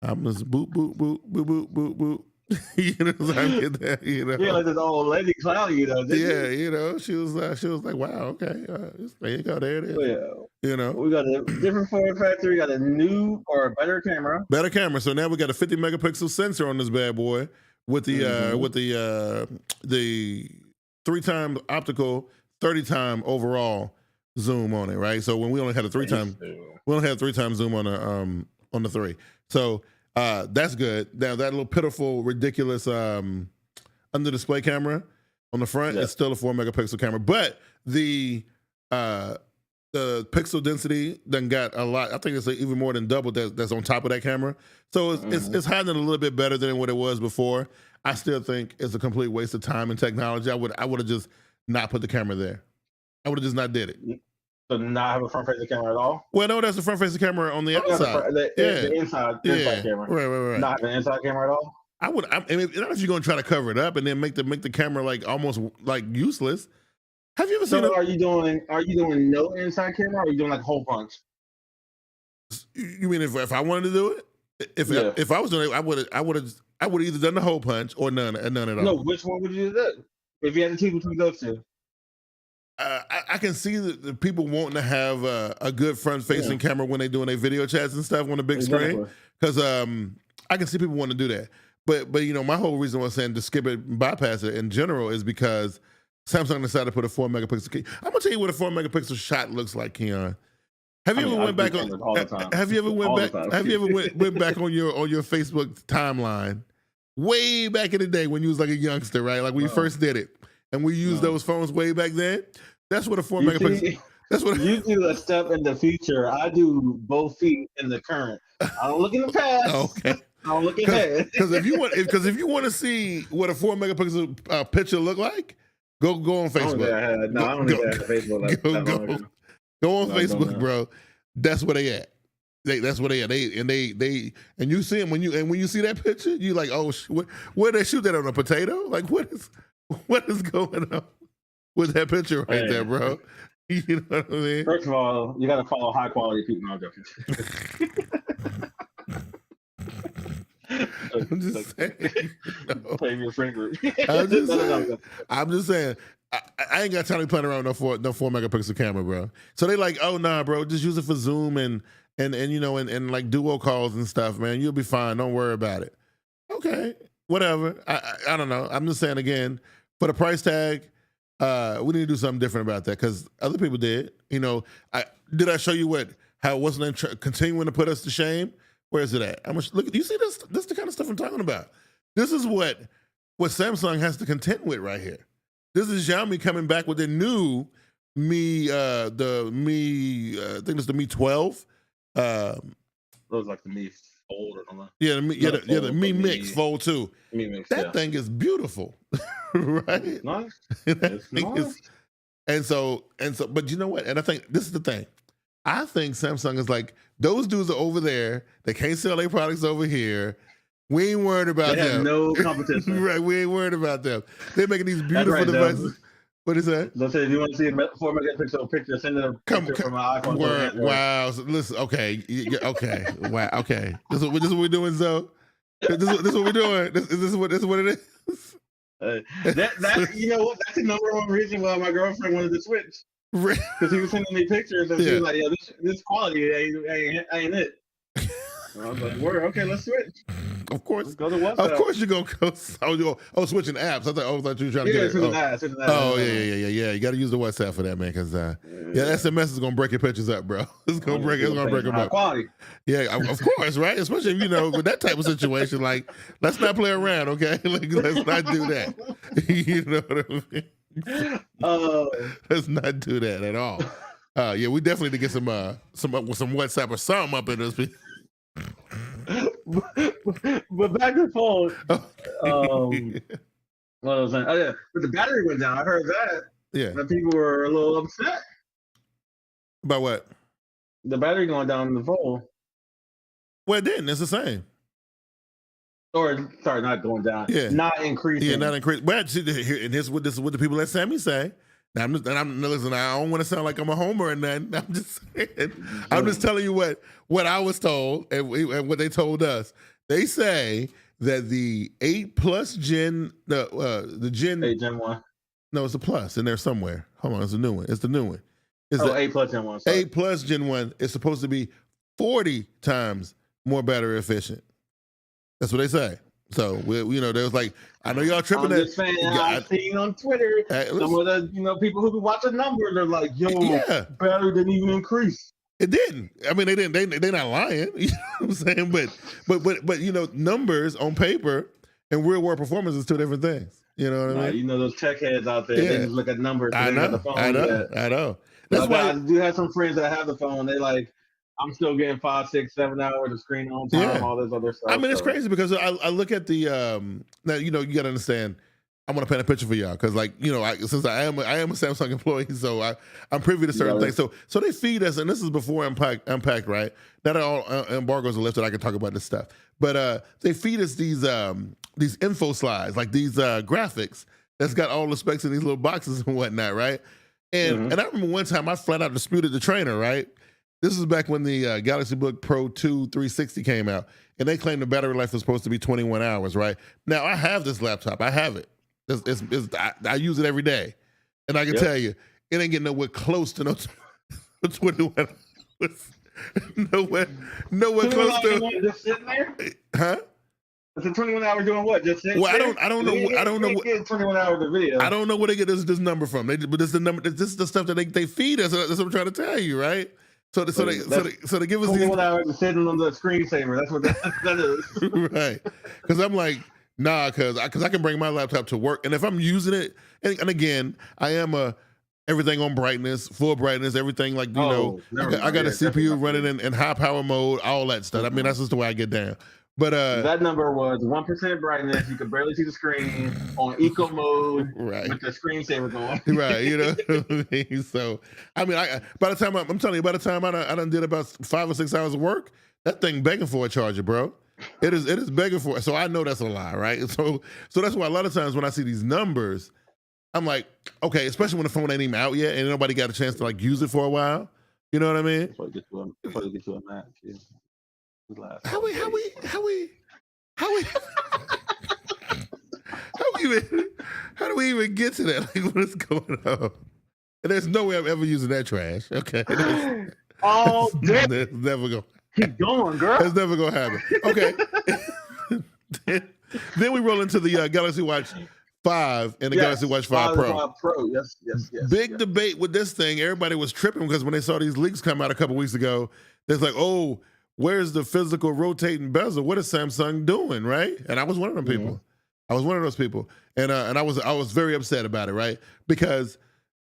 I'm just boop, boop, boop, boop, boop, boop, boop. So I get that, Yeah, like this old lady clown, she was like, wow, okay, there you go, there it is. We got a different form factor. We got a new or a better camera. Better camera. So now we got a 50 megapixel sensor on this bad boy with the 3-time optical, 30-time overall zoom on it, right? So when we only had a 3-time zoom on the 3. So that's good. Now that little pitiful, ridiculous under display camera on the front is still a 4 megapixel camera, but the the pixel density done got a lot. I think it's even more than double that's on top of that camera. So it's hiding it a little bit better than what it was before. I still think it's a complete waste of time and technology. I would have just not put the camera there. I would have just not did it. So not have a front-facing camera at all? Well, no, that's the front-facing camera on the outside. The inside camera. Right. Not the inside camera at all? I mean, not if you're going to try to cover it up and then make the camera like almost like useless. Have you ever seen? So are you doing no inside camera, or are you doing like a hole punch? You mean if I wanted to do it? If I was doing it, I would have either done the hole punch or none at all. No, which one would you do? If you had to choose between those two? I can see the people wanting to have a good front-facing camera when they're doing their video chats and stuff on the big screen, because I can see people wanting to do that. But my whole reason was saying to skip it and bypass it in general is because Samsung decided to put a 4 megapixel. I'm gonna tell you what a 4 megapixel shot looks like, Keon. Have you ever went back on your Facebook timeline way back in the day when you was like a youngster, right? Like when you first did it, and we used those phones way back then. That's what a 4 megapixel. That's what you do a step in the future. I do both feet in the current. I don't look in the past. Okay. I don't look ahead. Because if you want to see what a 4 megapixel picture look like, go on Facebook. I don't need to have Facebook. Go on Facebook, bro. That's where they at. That's where they at. And you see them when you see that picture, you like, oh, where they shoot that on a potato? Like what is going on with that picture right there, bro? You know what I mean? First of all, you got to follow high quality people. No, I'm joking. I'm just saying. Play your friend group. I'm just saying. I ain't got time to be playing around with no 4 megapixel camera, bro. So they like, oh nah, bro, just use it for Zoom and like duo calls and stuff, man. You'll be fine. Don't worry about it. Okay, whatever. I don't know. I'm just saying again, for the price tag, we need to do something different about that because other people did. Did I show you how it wasn't continuing to put us to shame? Where is it at? Look, you see this? This is the kind of stuff I'm talking about. This is what Samsung has to contend with right here. This is Xiaomi coming back with their new Mi, I think it's the Mi 12. Looks like the Mi Fold or something. Yeah, the Mi Mix Fold 2. Mi Mix, that thing is beautiful, right? It's nice. It's nice. And so, but you know what? And I think this is the thing. I think Samsung is like, those dudes are over there. They can't sell their products over here. We ain't worried about them. They have no competition. Right, we ain't worried about them. They're making these beautiful devices. What is that? Let's say if you want to see a 4 megapixel picture, send it a picture from my iPhone. Wow. So listen, okay. Okay. Wow. Okay. This is what we're doing, Zoe? This is what we're doing. This is what it is. You know what? That's the number one reason why my girlfriend wanted to switch. Because he was sending me pictures and she was like, "Yo, this quality ain't it." I was like, "Word, okay, let's switch." Of course, let's go to WhatsApp. Of course, you're gonna go. Switching apps. I thought you were trying to get it. Oh, yeah. You got to use the WhatsApp for that, man. Because SMS is gonna break your pictures up, bro. It's gonna break them up. Quality. Yeah, of course, right? Especially with that type of situation. Like, let's not play around, okay? Like, let's not do that. You know what I mean? Let's not do that at all. Yeah, we definitely need to get some WhatsApp or something up in this. But back to the phone. What I was saying? Oh yeah, but the battery went down. I heard that. Yeah, that people were a little upset about what? The battery going down in the phone. Well, it didn't. It's the same. Or sorry, not going down. Yeah, not increasing. Yeah, not increasing. But this is what the people at Sammy say. Now, listen, I don't want to sound like I'm a homer or nothing. I'm just saying. I'm just telling you what I was told and what they told us. They say that the 8 Plus Gen, the Gen 8 Gen 1. No, it's a Plus in there somewhere. Hold on, it's a new one. It's the new one. It's 8 Plus Gen 1. Sorry. 8 Plus Gen 1 is supposed to be 40 times more battery efficient. That's what they say. So they was like, I know y'all tripping. I'm just saying, I've seen on Twitter some of the people who be watching numbers are like, yo, battery didn't even increase. It didn't. I mean, they didn't. They're not lying. You know what I'm saying? But numbers on paper and real world performance is two different things. You know what I mean? You know those tech heads out there. They just look at numbers. I know. That's why I do have some friends that have the phone. They like, I'm still getting 5, 6, 7 hours of screen on time. All this other stuff. I mean, it's crazy because I look at the now you got to understand. I want to paint a picture for y'all because, like, since I am a Samsung employee, so I'm privy to certain things. So they feed us, and this is before Unpacked, right? Not all embargoes are lifted. I can talk about this stuff, but they feed us these info slides, like these graphics that's got all the specs in these little boxes and whatnot, right? And and I remember one time I flat out disputed the trainer, right? This is back when the Galaxy Book Pro 2 360 came out, and they claimed the battery life was supposed to be 21 hours, right? Now I have this laptop, I have it. I use it every day, and I can tell you, it ain't getting nowhere close to no 21 hours. nowhere close to. Just sitting there? Huh? It's a 21 hours doing what? Just sitting well, there? I don't know. What 21 hours of video. I don't know where they get this number from. But this is the number. This is the stuff that they feed us. That's what I'm trying to tell you, right? So they give us 21 hours of sitting on the screensaver. That's what that is. Right? Because I'm like. Nah, because I can bring my laptop to work, and if I'm using it, and again, I am everything on brightness, full brightness, everything like I got a CPU running in high power mode, all that stuff. I mean, that's just the way I get down. But that number was 1% brightness. You could barely see the screen on eco mode, right? With the screensaver going, right? You know what I mean? So I mean, by the time I'm telling you, by the time I done did about 5 or 6 hours of work, that thing begging for a charger, bro. It is begging for it. So I know that's a lie, right? So that's why a lot of times when I see these numbers, I'm like, okay, especially when the phone ain't even out yet and nobody got a chance to like use it for a while. You know what I mean? Before you get to a match, yeah. How we how do we even get to that? Like, what is going on? And there's no way I'm ever using that trash. Okay. Oh, damn. That's never going. Keep going, girl. That's never gonna happen. Okay. then we roll into the Galaxy Watch 5 and the Galaxy Watch 5 Pro. 5 Pro. Yes. Big debate with this thing. Everybody was tripping because when they saw these leaks come out a couple weeks ago, it's like, oh, where's the physical rotating bezel? What is Samsung doing, right? And I was one of them people. I was one of those people, and I was very upset about it, right? Because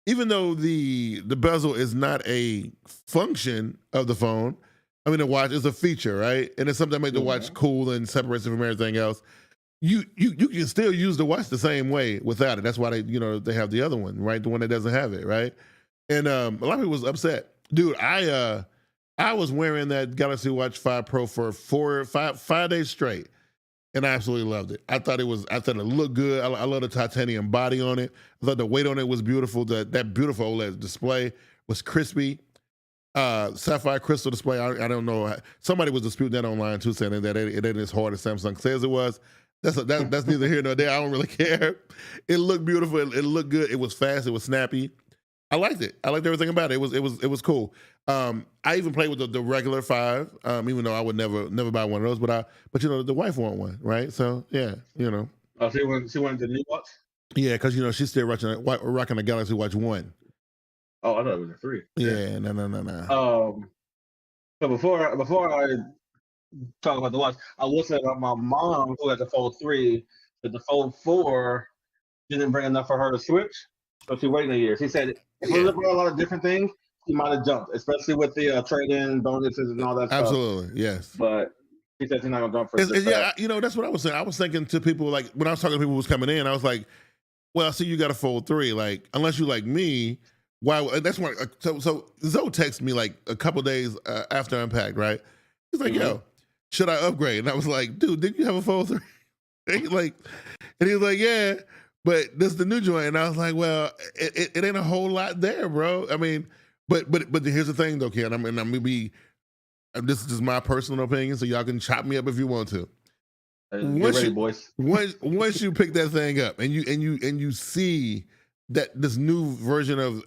even though the bezel is not a function of the phone. I mean, the watch is a feature, right? And it's something that makes the watch cool and separates it from everything else. You can still use the watch the same way without it. That's why they have the other one, right? The one that doesn't have it, right? And a lot of people was upset. Dude, I was wearing that Galaxy Watch 5 Pro for 5 days straight, and I absolutely loved it. I thought it looked good. I love the titanium body on it. I thought the weight on it was beautiful. That beautiful OLED display was crispy. Sapphire crystal display. I don't know. Somebody was disputing that online too, saying that it ain't as hard as Samsung says it was. That's neither here nor there. I don't really care. It looked beautiful. It looked good. It was fast. It was snappy. I liked it. I liked everything about it. It was cool. I even played with the regular 5, even though I would never buy one of those. But the wife want one, right? So yeah, Oh, she wanted the new watch. Yeah, because she's still rocking a Galaxy Watch 1. Oh, I thought it was a 3. Yeah, no. So before I talk about the watch, I will say about my mom who had the Fold 3, that the Fold 4 didn't bring enough for her to switch, so she waited a year. She said if we look at a lot of different things, she might have jumped, especially with the trade-in bonuses and all that stuff. Absolutely, yes. But she said she's not gonna jump for it. Yeah, that's what I was saying. I was thinking to people, like when I was talking to people who was coming in, I was like, well, I see you got a Fold 3. Like, unless you like me. Why? That's why. So Zoe texted me like a couple days after Unpacked, right? He's like, "Yo, should I upgrade?" And I was like, "Dude, didn't you have a Fold 3?" And he was like, "Yeah, but this is the new joint." And I was like, "Well, it ain't a whole lot there, bro. I mean, but here's the thing, though, Ken. I'm gonna be. This is just my personal opinion, so y'all can chop me up if you want to. Get ready, boys. Once you pick that thing up and you see that this new version of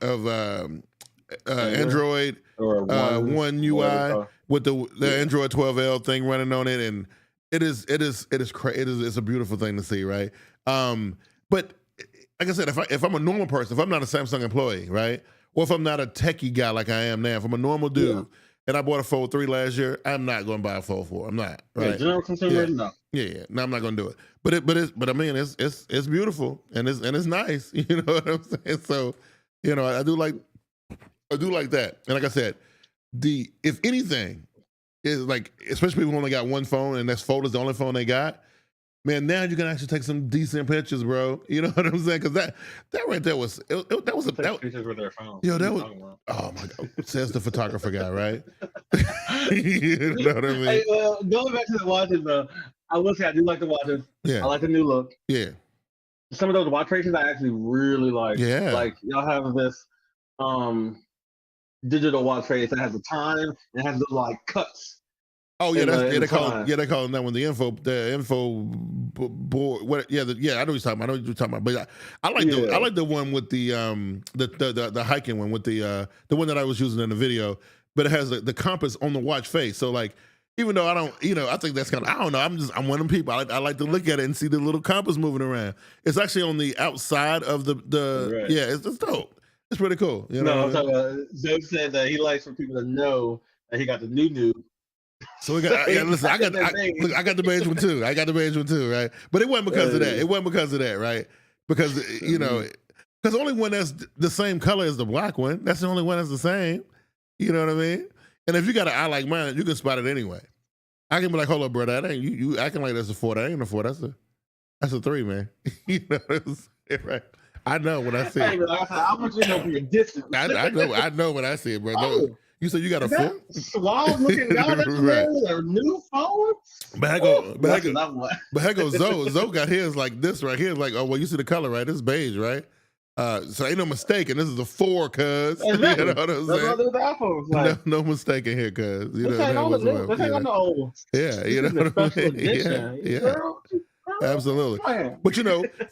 Android One UI with the Android 12L thing running on it, and it's a beautiful thing to see, right? But like I said, if I'm a normal person, if I'm not a Samsung employee, right, or if I'm not a techie guy like I am now, if I'm a normal dude, and I bought a Fold 3 last year, I'm not going to buy a Fold 4. I'm not. Right? Yeah, general consumer, no. Yeah. No, I'm not going to do it. But I mean, it's beautiful and it's nice. You know what I'm saying? So, you know, I do like that. And like I said, if anything is like, especially people who only got one phone and that's Fold is the only phone they got. Man, now you can actually take some decent pictures, bro. You know what I'm saying? Because that right there was pictures with their phone. Yo, that was oh my god. Says the photographer guy, right? You know what I mean? Hey, going back to the watches, I will say I do like the watches. Yeah, I like the new look. Yeah. Some of those watch faces I actually really like. Yeah. Like y'all have this digital watch face that has the time and it has the like cuts. Oh yeah, they call them that one the info board. What? Yeah, I know what you're talking about. But I like the one with the hiking one with the one that I was using in the video. But it has the compass on the watch face. So like, even though I don't, I think that's kind of, I don't know. I'm one of them people. I like to look at it and see the little compass moving around. It's actually on the outside of the right. Yeah, it's dope. It's pretty cool. You know? No, I'm talking about. Zoe said that he likes for people to know that he got the new. So we got. Listen, I got the beige one too. Right? But it wasn't because of that. It wasn't because of that, right? Because because the only one that's the same color as the black one. That's the only one that's the same. You know what I mean? And if you got an eye like mine, you can spot it anyway. I can be like, hold up, bro, that ain't you acting like that's a 4. That ain't a 4. That's a 3, man. You know what I'm saying, right? I know when I see it. I want you to know from your distance. I know when I see it, bro. Oh. You said you got a 4? Suave looking guy that's right. A new phone? But I go, Zoe got his like this right here. Like, oh, well, you see the color, right? This is beige, right? So ain't no mistake, and this is a 4, cuz. Exactly. You know what I'm saying? Like, no mistake in here, cuz. You know this ain't on the old. Yeah, you know what I mean? Yeah. Girl, absolutely. man. But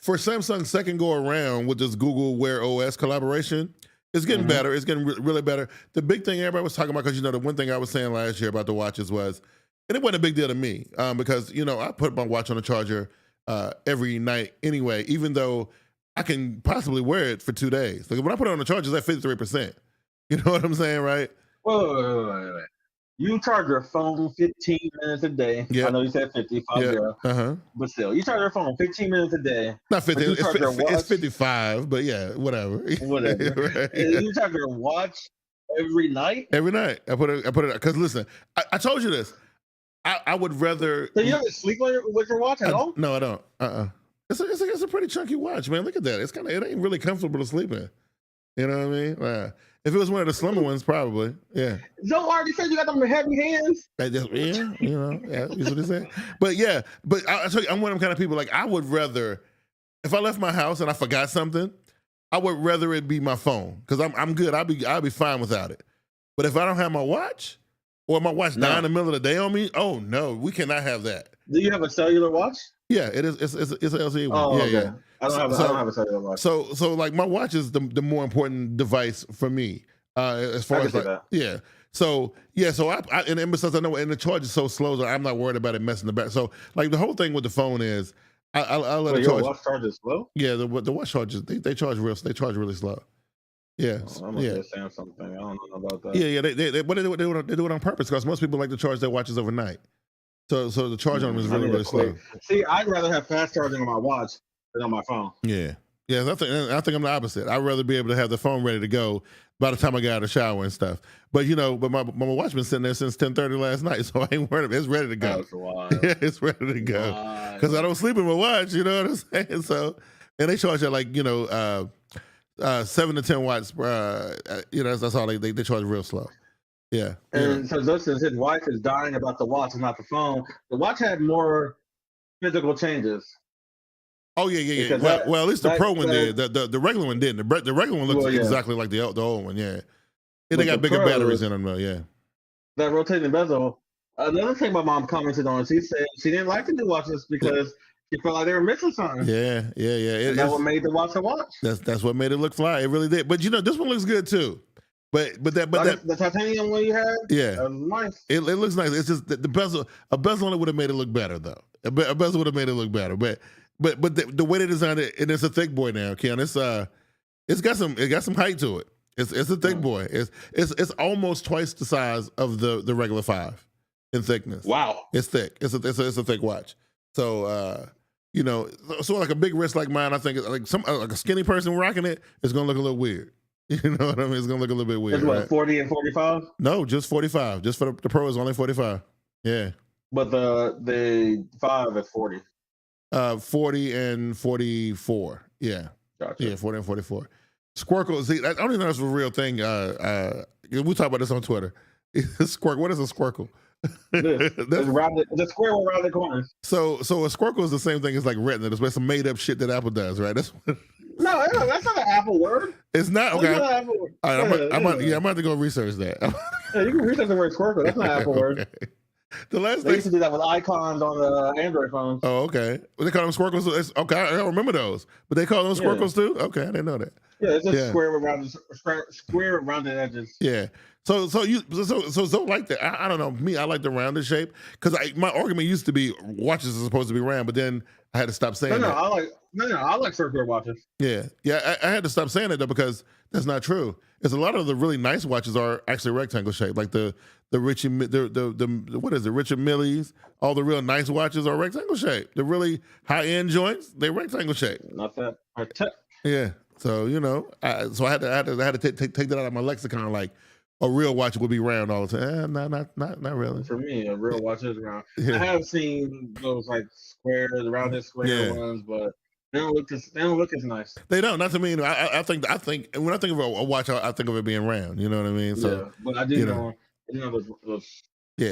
for Samsung's second go around with this Google Wear OS collaboration, it's getting better. It's getting really better. The big thing everybody was talking about, because the one thing I was saying last year about the watches was, and it wasn't a big deal to me, because I put my watch on a charger every night anyway, even though I can possibly wear it for 2 days. Like when I put it on the charger, it's at 53%. You know what I'm saying, right? Wait. You charge your phone 15 minutes a day. Yeah. I know you said 55, but still, you charge your phone 15 minutes a day. Not 15, it's 55, but yeah, whatever. Whatever. Right? You charge your watch every night? Every night. I put it, because listen, I told you this. I would rather. So you don't sleep with your watch at all? No, I don't. It's a pretty chunky watch, man. Look at that. It ain't really comfortable to sleep in. You know what I mean? If it was one of the slimmer ones, probably. Yeah. Joe already said you got them heavy hands. Yeah, that's what he said. But yeah, I tell you, I'm one of them kind of people. Like I would rather, if I left my house and I forgot something, I would rather it be my phone, because I'm good. I'll be fine without it. But if I don't have my watch, or my watch die in the middle of the day on me, oh no, we cannot have that. Do you have a cellular watch? Yeah, it is. It's an LCD one. Oh, yeah, okay. I don't have a cellular watch. So like my watch is the more important device for me. As far as like, yeah. So I and besides I know, and the charge is so slow, so I'm not worried about it messing the back. So like the whole thing with the phone is, I let it charge. Your watch charges slow? Yeah, the watch charges they charge really slow. Yeah, I'm just saying something. I don't know about that. Yeah. They do it on purpose, because most people like to charge their watches overnight. So the charge on them is really slow. See, I'd rather have fast charging on my watch than on my phone. Yeah. I think I'm the opposite. I'd rather be able to have the phone ready to go by the time I got out of the shower and stuff. But but my watch been sitting there since 10:30 last night, so I ain't worried. It's ready to go. That's wild. Yeah, it's ready to go. Because I don't sleep in my watch. You know what I'm saying? So, and they charge at like 7 to 10 watts. That's all they charge real slow. Yeah. And so since his wife is dying about the watch and not the phone, the watch had more physical changes. Oh yeah. Well, at least the Pro one did. The regular one didn't. The regular one looks exactly like the old one. Yeah. They got bigger batteries in them though. Yeah. That rotating bezel. Another thing my mom commented on, she said she didn't like the new watches because she felt like they were missing something. Yeah. That's what made the watch a watch. That's what made it look fly. It really did. But this one looks good too. But the titanium one you had, that was nice. It looks nice. It's just the bezel. A bezel on it would have made it look better though. A bezel would have made it look better. But the way they designed it, and it's a thick boy now, Ken. It's got some height to it. It's a thick boy. It's almost twice the size of the regular 5 in thickness. Wow. It's thick. It's a thick watch. So so like a big wrist like mine, I think like a skinny person rocking it is gonna look a little weird. You know what I mean? It's gonna look a little bit weird. It's what, right? 40 and 45? No, just 45. Just for the Pro is only 45. Yeah. But the 5 is 40. 40 and 44. Yeah. Gotcha. Yeah, 40 and 44. Squircle, see, I don't even know if it's a real thing. We talk about this on Twitter. Squircle, what is a squircle? It's a square with rounded corners. So a squircle is the same thing as like retina. It's some made up shit that Apple does, right? That's that's not an Apple word. It's not okay. That's not an Apple word. All right, I'm about to go research that. Yeah, you can research the word squircle. That's not an Apple word. The last they used to do that with icons on the Android phones. Oh, okay. They call them squircles. Okay, I don't remember those, but they call them squircles too. Okay, I didn't know that. Yeah, it's just square with rounded edges. Yeah. So like that. I don't know. Me, I like the rounded shape because my argument used to be watches are supposed to be round, but then I had to stop saying that. I like circular watches. Yeah. I had to stop saying that though because that's not true. It's a lot of the really nice watches are actually rectangle shaped, like the Richie, the what is it, Richard Millie's. All the real nice watches are rectangle shaped. The really high end joints, they're rectangle shaped. Not that. Yeah. So I had to take that out of my lexicon. Like a real watch would be round all the time. Not really. For me, a real watch is round. Yeah. I have seen those like rounded square ones, but they don't look as nice. They don't. Not to me. I think when I think of a watch, I think of it being round. You know what I mean? So, but I do know those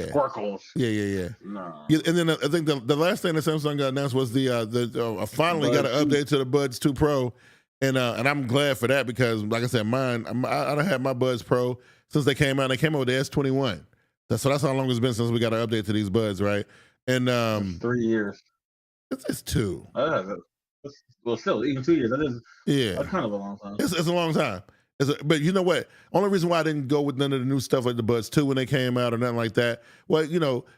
sparkles. Yeah. Nah. Yeah, and then I think the last thing that Samsung got announced was the finally got an update to the Buds 2 Pro. And I'm glad for that because, like I said, I don't have my Buds Pro since they came out. They came out with the S21. So that's how long it's been since we got an update to these Buds, right? And 3 years. It's 2. Well, still, even 2 years. That's kind of a long time. It's a long time. But you know what? Only reason why I didn't go with none of the new stuff like the Buds 2 when they came out or nothing like that. Well,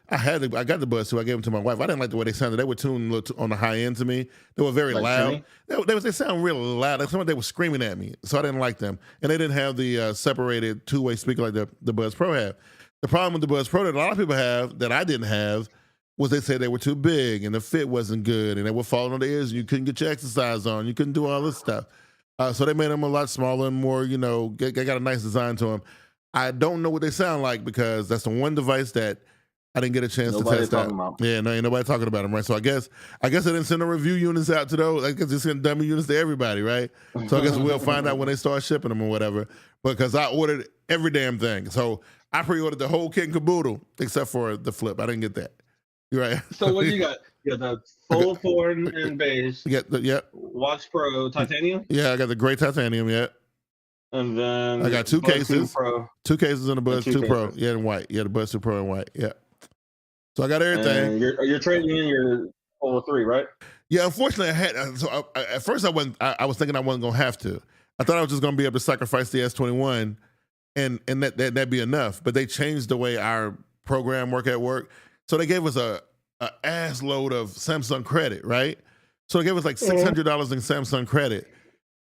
I got the Buds 2. I gave them to my wife. I didn't like the way they sounded. They were tuned on the high end to me. They were very loud. They sound real loud. Like they were screaming at me, so I didn't like them. And they didn't have the separated two-way speaker like the Buds Pro have. The problem with the Buds Pro that a lot of people have that I didn't have was they said they were too big and the fit wasn't good and they were falling on the ears and you couldn't get your exercise on. You couldn't do all this stuff. So they made them a lot smaller and more, they got a nice design to them. I don't know what they sound like because that's the one device that I didn't get a chance to test out. Yeah, no, ain't nobody talking about them, right? So I guess they didn't send the review units out to those. I guess they sent dummy units to everybody, right? So I guess we'll find out when they start shipping them or whatever. Because I ordered every damn thing. So I pre-ordered the whole kit and caboodle except for the flip. I didn't get that. You're right. So what you got? You got the Fold 4 in beige. You got Watch Pro titanium. Yeah, I got the gray titanium. Yeah. And then I got 2 cases. 2 cases in the Buds 2 Pro. Yeah, in white. Yeah, the Buds 2 Pro in white. Yeah. So I got everything. And you're trading in your Fold 3, right? Yeah, unfortunately, at first I was thinking I wasn't gonna have to. I thought I was just gonna be able to sacrifice the S21, and that'd be enough. But they changed the way our program work at work. So they gave us a ass load of Samsung credit, right? So they gave us like $600 in Samsung credit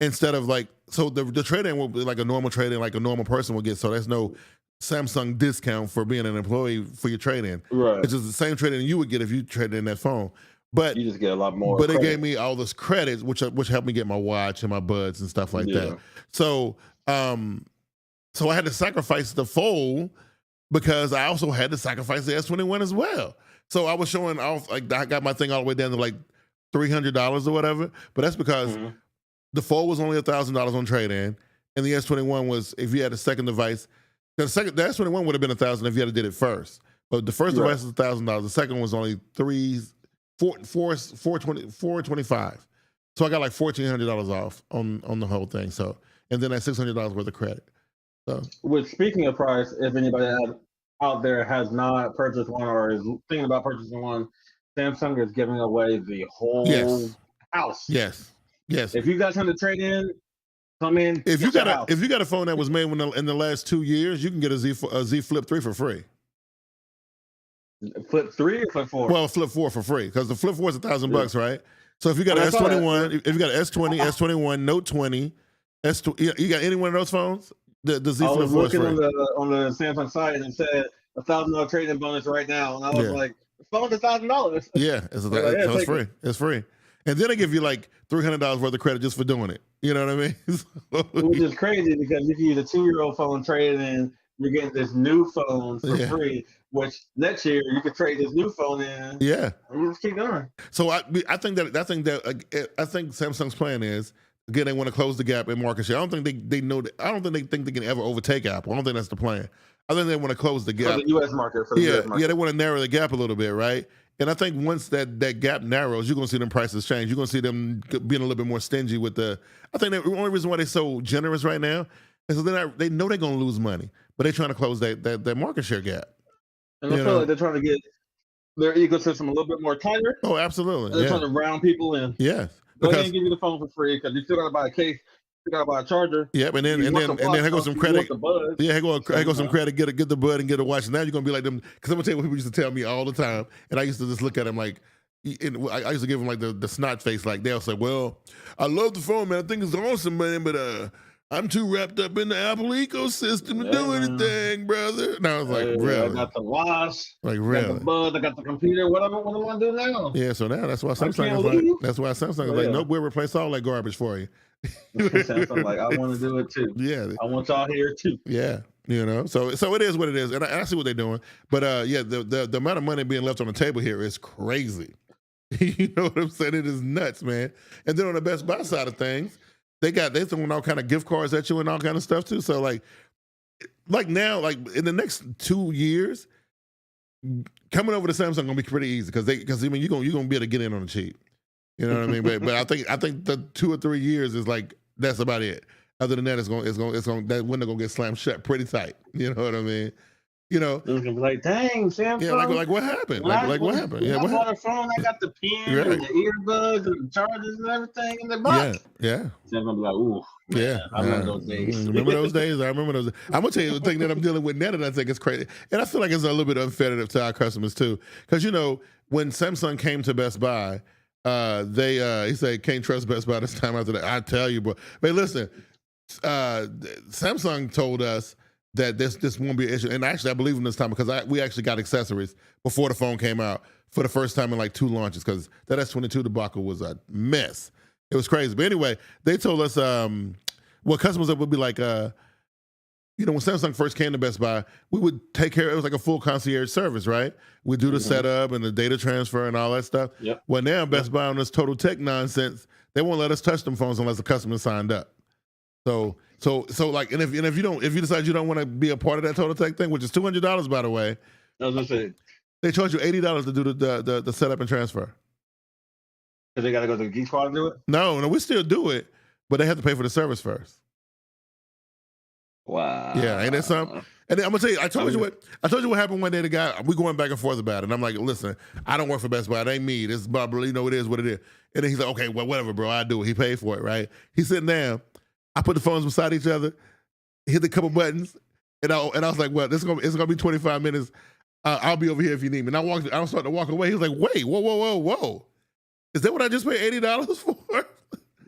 instead of the trade-in will be like a normal trade-in, like a normal person would get. So there's no Samsung discount for being an employee for your trade-in. Right. It's just the same trade-in you would get if you traded in that phone. But you just get a lot more. But they gave me all this credits, which helped me get my watch and my Buds and stuff like that. So so I had to sacrifice the Fold because I also had to sacrifice the S21 as well. So I was showing off, I got my thing all the way down to like $300 or whatever. But that's because the Fold was only $1,000 on trade-in, and the S21 was, if you had a second device, the S21 would have been $1,000 if you had did it first. But the first device was $1,000. The second was only $425. So I got like $1,400 off on the whole thing. So, and then that $600 worth of credit. So, which, speaking of price, if anybody out there has not purchased one or is thinking about purchasing one, Samsung is giving away the whole house. Yes. If you got something to trade in, come in. If you got a phone that was made in the last 2 years, you can get a Z Flip 3 for free. Flip 3 or Flip 4? Well, Flip 4 for free because the Flip 4 is $1,000, right? So if you got an S21, if you got an S20, S21, Note 20, S2, you got any one of those phones, The Z I Flip was 4 is looking free. on the Samsung site and it said $1,000 trade-in bonus right now, and I was like, the phone's $1,000. Yeah, it's free. It's free. And then they give you like $300 worth of credit just for doing it. You know what I mean? Which is crazy because if you use a 2-year-old phone trade in, you're getting this new phone for free, which next year you could trade this new phone in. Yeah. And you just keep going. So I think Samsung's plan is, again, they want to close the gap in market share. I don't think they know that. I don't think they can ever overtake Apple. I don't think that's the plan. I think they want to close the gap. For the U.S. market. Yeah, they want to narrow the gap a little bit, right? And I think once that gap narrows, you're going to see them prices change. You're going to see them being a little bit more stingy with the. I think the only reason why they're so generous right now is they know they're going to lose money, but they're trying to close that market share gap. And I feel like they're trying to get their ecosystem a little bit more tighter. Oh, absolutely. They're trying to round people in. Yeah. They can't give you the phone for free because you still got to buy a case. You gotta buy a charger. Yep, and then here goes some credit. Yeah, here goes some credit. Get the bud and get a watch. Now you're gonna be like them, because I'm gonna tell you what people used to tell me all the time, and I used to just look at them like, I used to give them like the snot face. Like they'll say, "Well, I love the phone, man. I think it's awesome, man, but I'm too wrapped up in the Apple ecosystem to do anything, brother." And I was like, "Really?" I got the watch. Like really? I got the bud. I got the computer. What do I want to do now? Yeah, so now that's why Samsung is like, nope, we'll replace all that garbage for you. Samsung like, I want to do it too. Yeah, I want y'all here too. Yeah, so it is what it is, and I see what they're doing. But the amount of money being left on the table here is crazy. You know what I'm saying? It is nuts, man. And then on the Best Buy side of things, they throwing all kind of gift cards at you and all kind of stuff too. So like now, like in the next 2 years, coming over to Samsung gonna be pretty easy because you're gonna be able to get in on the cheap. You know what I mean? But I think the 2 or 3 years is like that's about it. Other than that, it's going that window gonna get slammed shut pretty tight. You know what I mean? You know, it's gonna be like, dang, Samsung. Yeah, like what happened? Like what happened? Yeah, I bought a phone. I got the pen and the earbuds and the chargers and everything in the box. Yeah. So I'm gonna be like, ooh, man, I remember those days. Remember those days? I remember those. I'm gonna tell you the thing that I'm dealing with now that I think is crazy, and I feel like it's a little bit unfair to our customers too, because when Samsung came to Best Buy. He said can't trust Best Buy this time after that. I tell you, bro. But listen, Samsung told us that this won't be an issue, and actually I believe them this time because we actually got accessories before the phone came out for the first time in like 2 launches because that S22 debacle was a mess. It was crazy. But anyway, they told us customers that would be like when Samsung first came to Best Buy, we would take care. It was like a full concierge service, right? We do the setup and the data transfer and all that stuff. Yep. Well, now Best Buy on this total tech nonsense, they won't let us touch them phones unless the customer signed up. So like, and if you decide you don't want to be a part of that total tech thing, which is $200 by the way, I was gonna say they charge you $80 to do the setup and transfer. Because they got to go to the Geek Squad to do it. No, we still do it, but they have to pay for the service first. Wow. Yeah, ain't that something? And then I'm gonna tell you, I told you what happened one day. The guy, we going back and forth about it. And I'm like, listen, I don't work for Best Buy. It ain't me. This is Bob. It is what it is. And then he's like, okay, well, whatever, bro. I do it. He paid for it, right? He's sitting down. I put the phones beside each other, hit a couple buttons, and I was like, well, it's gonna be 25 minutes. I'll be over here if you need me. And I was starting to walk away. He was like, wait, whoa. Is that what I just paid $80 for?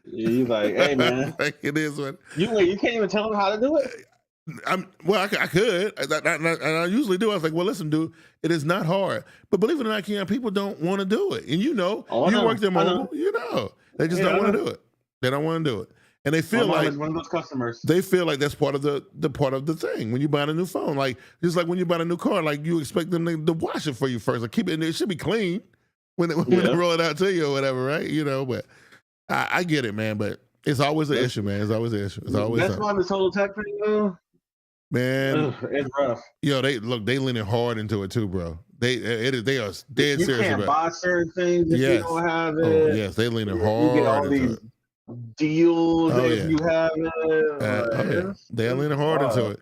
Yeah, he's like, hey, man. Like, it is what. You can't even tell him how to do it? I could. I usually do. I was like, well, listen, dude, it is not hard. But believe it or not, Keon, people don't want to do it. And you work them on, they just don't want to do it. They don't want to do it. And they feel like one of those customers. They feel like that's part of the part of the thing when you buy a new phone. Like just like when you buy a new car, like you expect them to wash it for you first. Like keep it. It should be clean when they roll it out to you or whatever, right? But I get it, man. But it's always an issue, man. It's always an issue. It's always that's why this whole tech thing, though. Man, it's rough. Yo, they leaning hard into it too, bro. They are dead serious. You can't buy certain things if you don't have it. Oh, yes, they leaning hard. You get all these deals if you have it. They're leaning hard into it.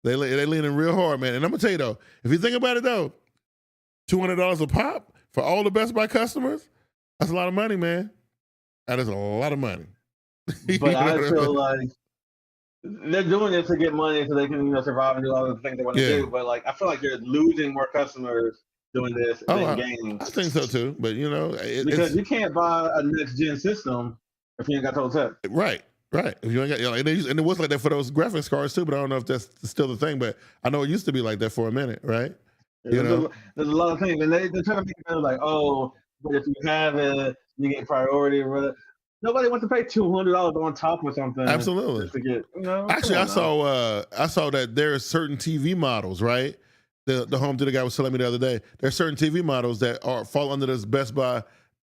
They leaning real hard, man. And I'm gonna tell you though, if you think about it though, $200 a pop for all the Best Buy customers, that's a lot of money, man. That is a lot of money. But I feel like they're doing it to get money so they can survive and do all the things they want to do. But like I feel like you're losing more customers doing this than gaining. I think so too. But because you can't buy a next gen system if you ain't got total tech. Right. Right. If you ain't got, and it was like that for those graphics cards too, but I don't know if that's still the thing. But I know it used to be like that for a minute, right? Yeah, there's a lot of things, and they're trying to make it like, oh, but if you have it, you get priority. Nobody wants to pay $200 on top of something. Absolutely. Just to get, Actually, I saw that there are certain TV models, right? The home theater guy was telling me the other day. There are certain TV models that fall under this Best Buy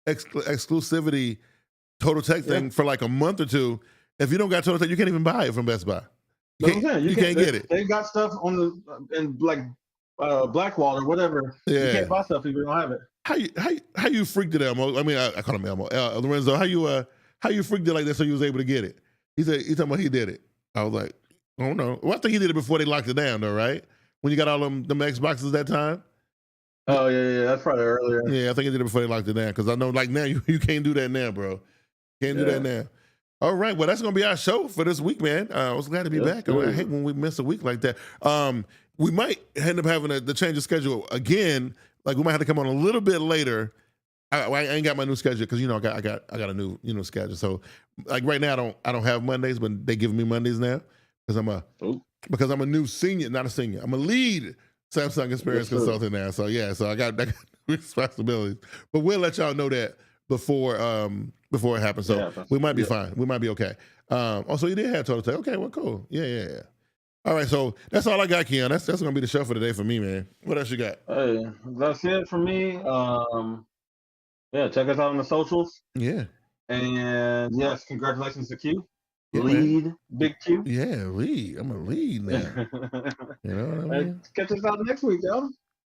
exclusivity Total Tech thing for like a month or two. If you don't got Total Tech, you can't even buy it from Best Buy. You can't get it. They got stuff on in like Blackwall or whatever. Yeah. You can't buy stuff if you don't have it. How you freaked it, Elmo? I mean, I call him Elmo. Lorenzo, how you freaked it like that so you was able to get it? He talking about he did it. I was like, I don't know. Well, I think he did it before they locked it down, though, right? When you got all them Xboxes that time. Oh yeah, that's probably earlier. Yeah, I think he did it before they locked it down because I know like now you can't do that now, bro. Can't do that now. All right, well, that's going to be our show for this week, man. I was glad to be back. I hate when we miss a week like that. We might end up having the change of schedule again. Like we might have to come on a little bit later. I ain't got my new schedule because I got a new schedule. So like right now I don't have Mondays, but they giving me Mondays now because I'm a new senior, not a senior. I'm a lead Samsung experience consultant now. So I got responsibilities. But we'll let y'all know that before it happens. So we might be fine. We might be okay. Also, you did have Total Tech. Okay, well, cool. Yeah. All right, so that's all I got, Keon. That's gonna be the show for today for me, man. What else you got? Hey, that's it for me. Check us out on the socials. Yeah. And yes, congratulations to Q. Lead, man. Big Q. Yeah, lead. I'm a lead now. You know what I mean? Catch us out next week, y'all.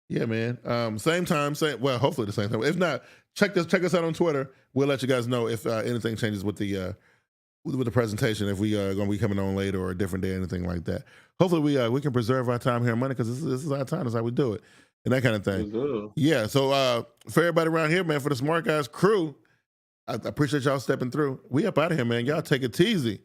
Yeah, man. Same time, hopefully the same time. If not, check us out on Twitter. We'll let you guys know if anything changes with the presentation, if we are going to be coming on later or a different day, anything like that. Hopefully we can preserve our time here on Monday because this is our time. That's how we do it and that kind of thing. Yeah. So for everybody around here, man, for the SmartGuyz crew, I appreciate y'all stepping through. We up out of here, man. Y'all take it easy.